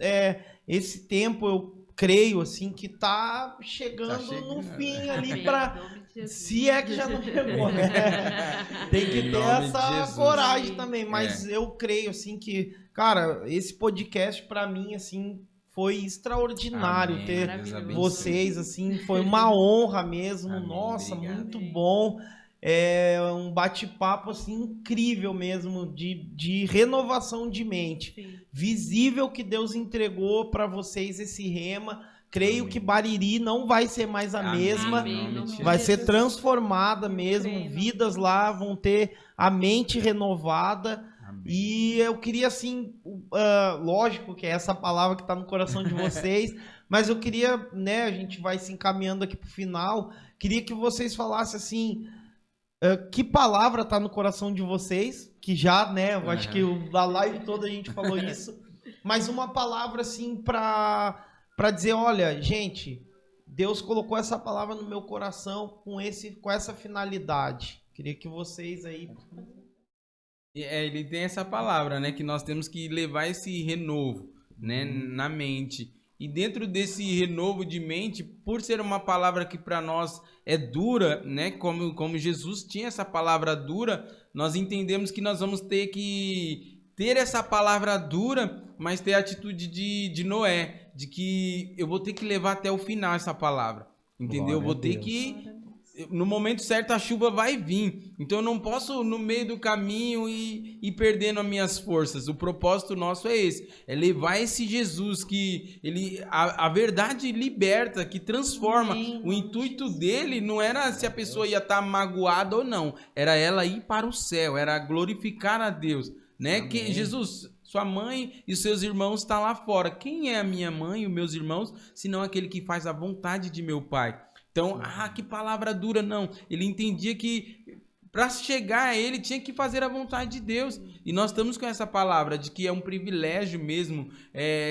esse tempo, eu creio, assim, que tá chegando no fim ali para... Se é que já não chegou, né? Tem que ter essa coragem também. Mas eu creio, assim, que... Cara, esse podcast, para mim, assim... Foi extraordinário ter vocês, assim, foi uma honra mesmo. Amém, nossa, obrigado, muito bom. É um bate-papo, assim, incrível mesmo, de renovação de mente. Sim. Visível que Deus entregou para vocês esse rema. Creio que Bariri não vai ser mais a mesma, vai ser transformada mesmo. Vidas lá vão ter a mente renovada. E eu queria, assim, lógico que é essa palavra que está no coração de vocês, mas eu queria, né, a gente vai se encaminhando aqui para o final, queria que vocês falassem, assim, que palavra está no coração de vocês, que já, né, eu acho que da live toda a gente falou isso, mas uma palavra, assim, para dizer, olha, gente, Deus colocou essa palavra no meu coração com essa finalidade. Queria que vocês aí... Ele tem essa palavra, né? Que nós temos que levar esse renovo, né? Na mente. E dentro desse renovo de mente, por ser uma palavra que para nós é dura, né? Como Jesus tinha essa palavra dura, nós entendemos que nós vamos ter que ter essa palavra dura, mas ter a atitude de Noé, de que eu vou ter que levar até o final essa palavra, entendeu? Eu vou ter que no momento certo a chuva vai vir. Então eu não posso no meio do caminho ir perdendo as minhas forças. O propósito nosso é esse, é levar esse Jesus que a verdade liberta, que transforma. O intuito dele não era se a pessoa ia estar magoada ou não, era ela ir para o céu, era glorificar a Deus, né? Que Jesus, sua mãe e seus irmãos estão lá fora. Quem é a minha mãe e os meus irmãos, senão aquele que faz a vontade de meu Pai? Então, que palavra dura, não. Ele entendia que para chegar a ele tinha que fazer a vontade de Deus. E nós estamos com essa palavra de que é um privilégio mesmo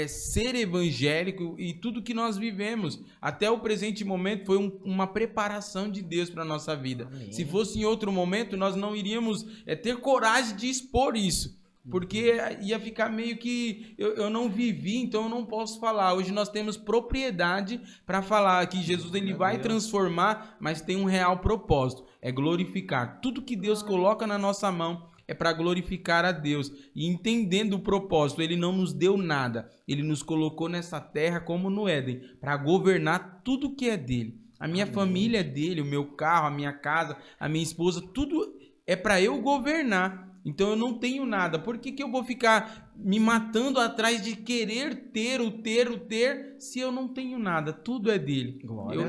ser evangélico, e tudo que nós vivemos até o presente momento foi uma preparação de Deus para a nossa vida. Amém. Se fosse em outro momento, nós não iríamos ter coragem de expor isso. Porque ia ficar meio que eu não vivi, então eu não posso falar. Hoje nós temos propriedade para falar que Jesus ele vai transformar, mas tem um real propósito, é glorificar. Tudo que Deus coloca na nossa mão é para glorificar a Deus. E entendendo o propósito, ele não nos deu nada, ele nos colocou nessa terra como no Éden, para governar tudo que é dele. A minha família é dele, o meu carro, a minha casa, a minha esposa, tudo é para eu governar. Então eu não tenho nada. Por que eu vou ficar me matando atrás de querer ter, se eu não tenho nada? Tudo é dele.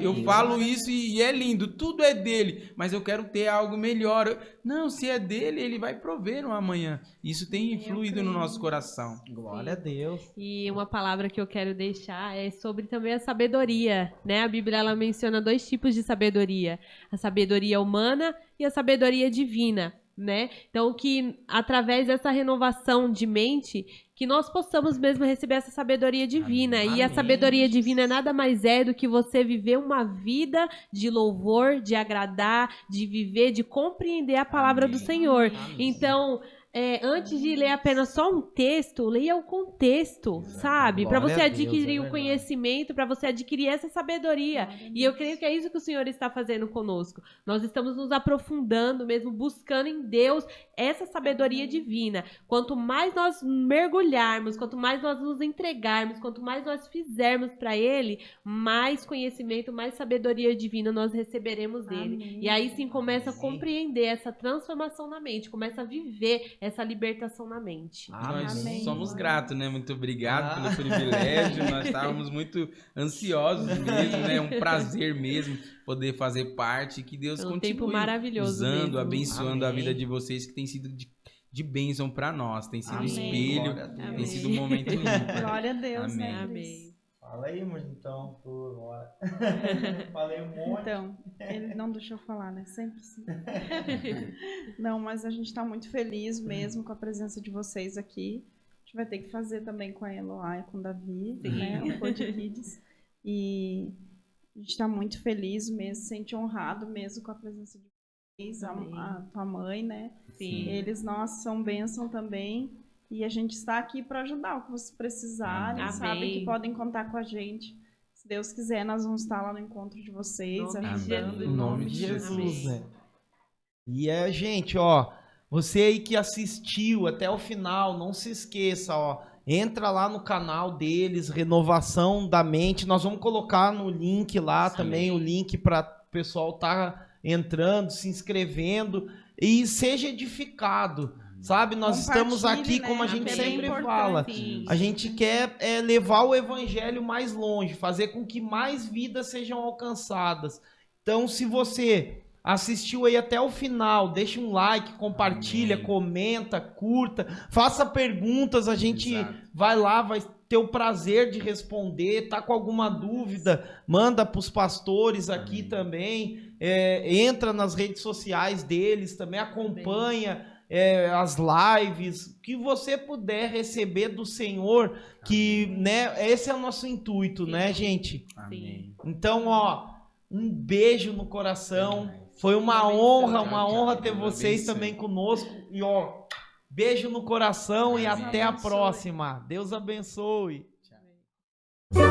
Eu falo isso e é lindo, tudo é dele, mas eu quero ter algo melhor. Não, se é dele, ele vai prover no amanhã. Isso tem influído no nosso coração. Glória a Deus. E uma palavra que eu quero deixar é sobre também a sabedoria, né? A Bíblia ela menciona 2 tipos de sabedoria: a sabedoria humana e a sabedoria divina. Né? Então, que através dessa renovação de mente, que nós possamos mesmo receber essa sabedoria divina. Amém. E a sabedoria divina nada mais é do que você viver uma vida de louvor, de agradar, de viver, de compreender a palavra do Senhor. Amém. Então, antes de ler apenas só um texto, leia o contexto, sabe? Para você adquirir o conhecimento, para você adquirir essa sabedoria. E eu creio que é isso que o Senhor está fazendo conosco. Nós estamos nos aprofundando mesmo, buscando em Deus essa sabedoria divina. Quanto mais nós mergulharmos, quanto mais nós nos entregarmos, quanto mais nós fizermos para Ele, mais conhecimento, mais sabedoria divina nós receberemos dele. Amém. E aí sim começa a compreender essa transformação na mente, começa a viver essa libertação na mente. Nós somos gratos, né? Muito obrigado pelo privilégio. Nós estávamos muito ansiosos mesmo, né? É um prazer mesmo poder fazer parte. Que Deus continue usando, mesmo. Abençoando a vida de vocês, que tem sido de bênção para nós. Tem sido espelho, tem sido um momento lindo. Glória a Deus, amém. Né? Amém. Fala aí, mas então, por hora. Falei um monte. Então, ele não deixou falar, né? Sempre sim. Não, mas a gente está muito feliz mesmo com a presença de vocês aqui. A gente vai ter que fazer também com a Eloá e com o Davi, né? O Pod Kids. E a gente está muito feliz mesmo, se sente honrado mesmo com a presença de vocês, a tua mãe, né? Sim. Eles, são bênção também. E a gente está aqui para ajudar o que vocês precisarem, sabem que podem contar com a gente. Se Deus quiser, nós vamos estar lá no encontro de vocês, ajudando. Em nome de Jesus, né? E gente, você aí que assistiu até o final, não se esqueça, entra lá no canal deles, Renovação da Mente. Nós vamos colocar no link lá também, o link para o pessoal estar entrando, se inscrevendo e seja edificado. Sabe, nós estamos aqui, né? Como a gente sempre fala, a gente quer levar o evangelho mais longe, fazer com que mais vidas sejam alcançadas. Então, se você assistiu aí até o final, deixa um like, compartilha, comenta, curta, faça perguntas, a gente vai lá, vai ter o prazer de responder. Tá com alguma dúvida, manda para os pastores aqui também, entra nas redes sociais deles também, acompanha as lives, que você puder receber do Senhor, que, né, esse é o nosso intuito, né, gente? Amém. Então, um beijo no coração, foi uma honra ter vocês também conosco, e beijo no coração e até a próxima. Deus abençoe. Tchau.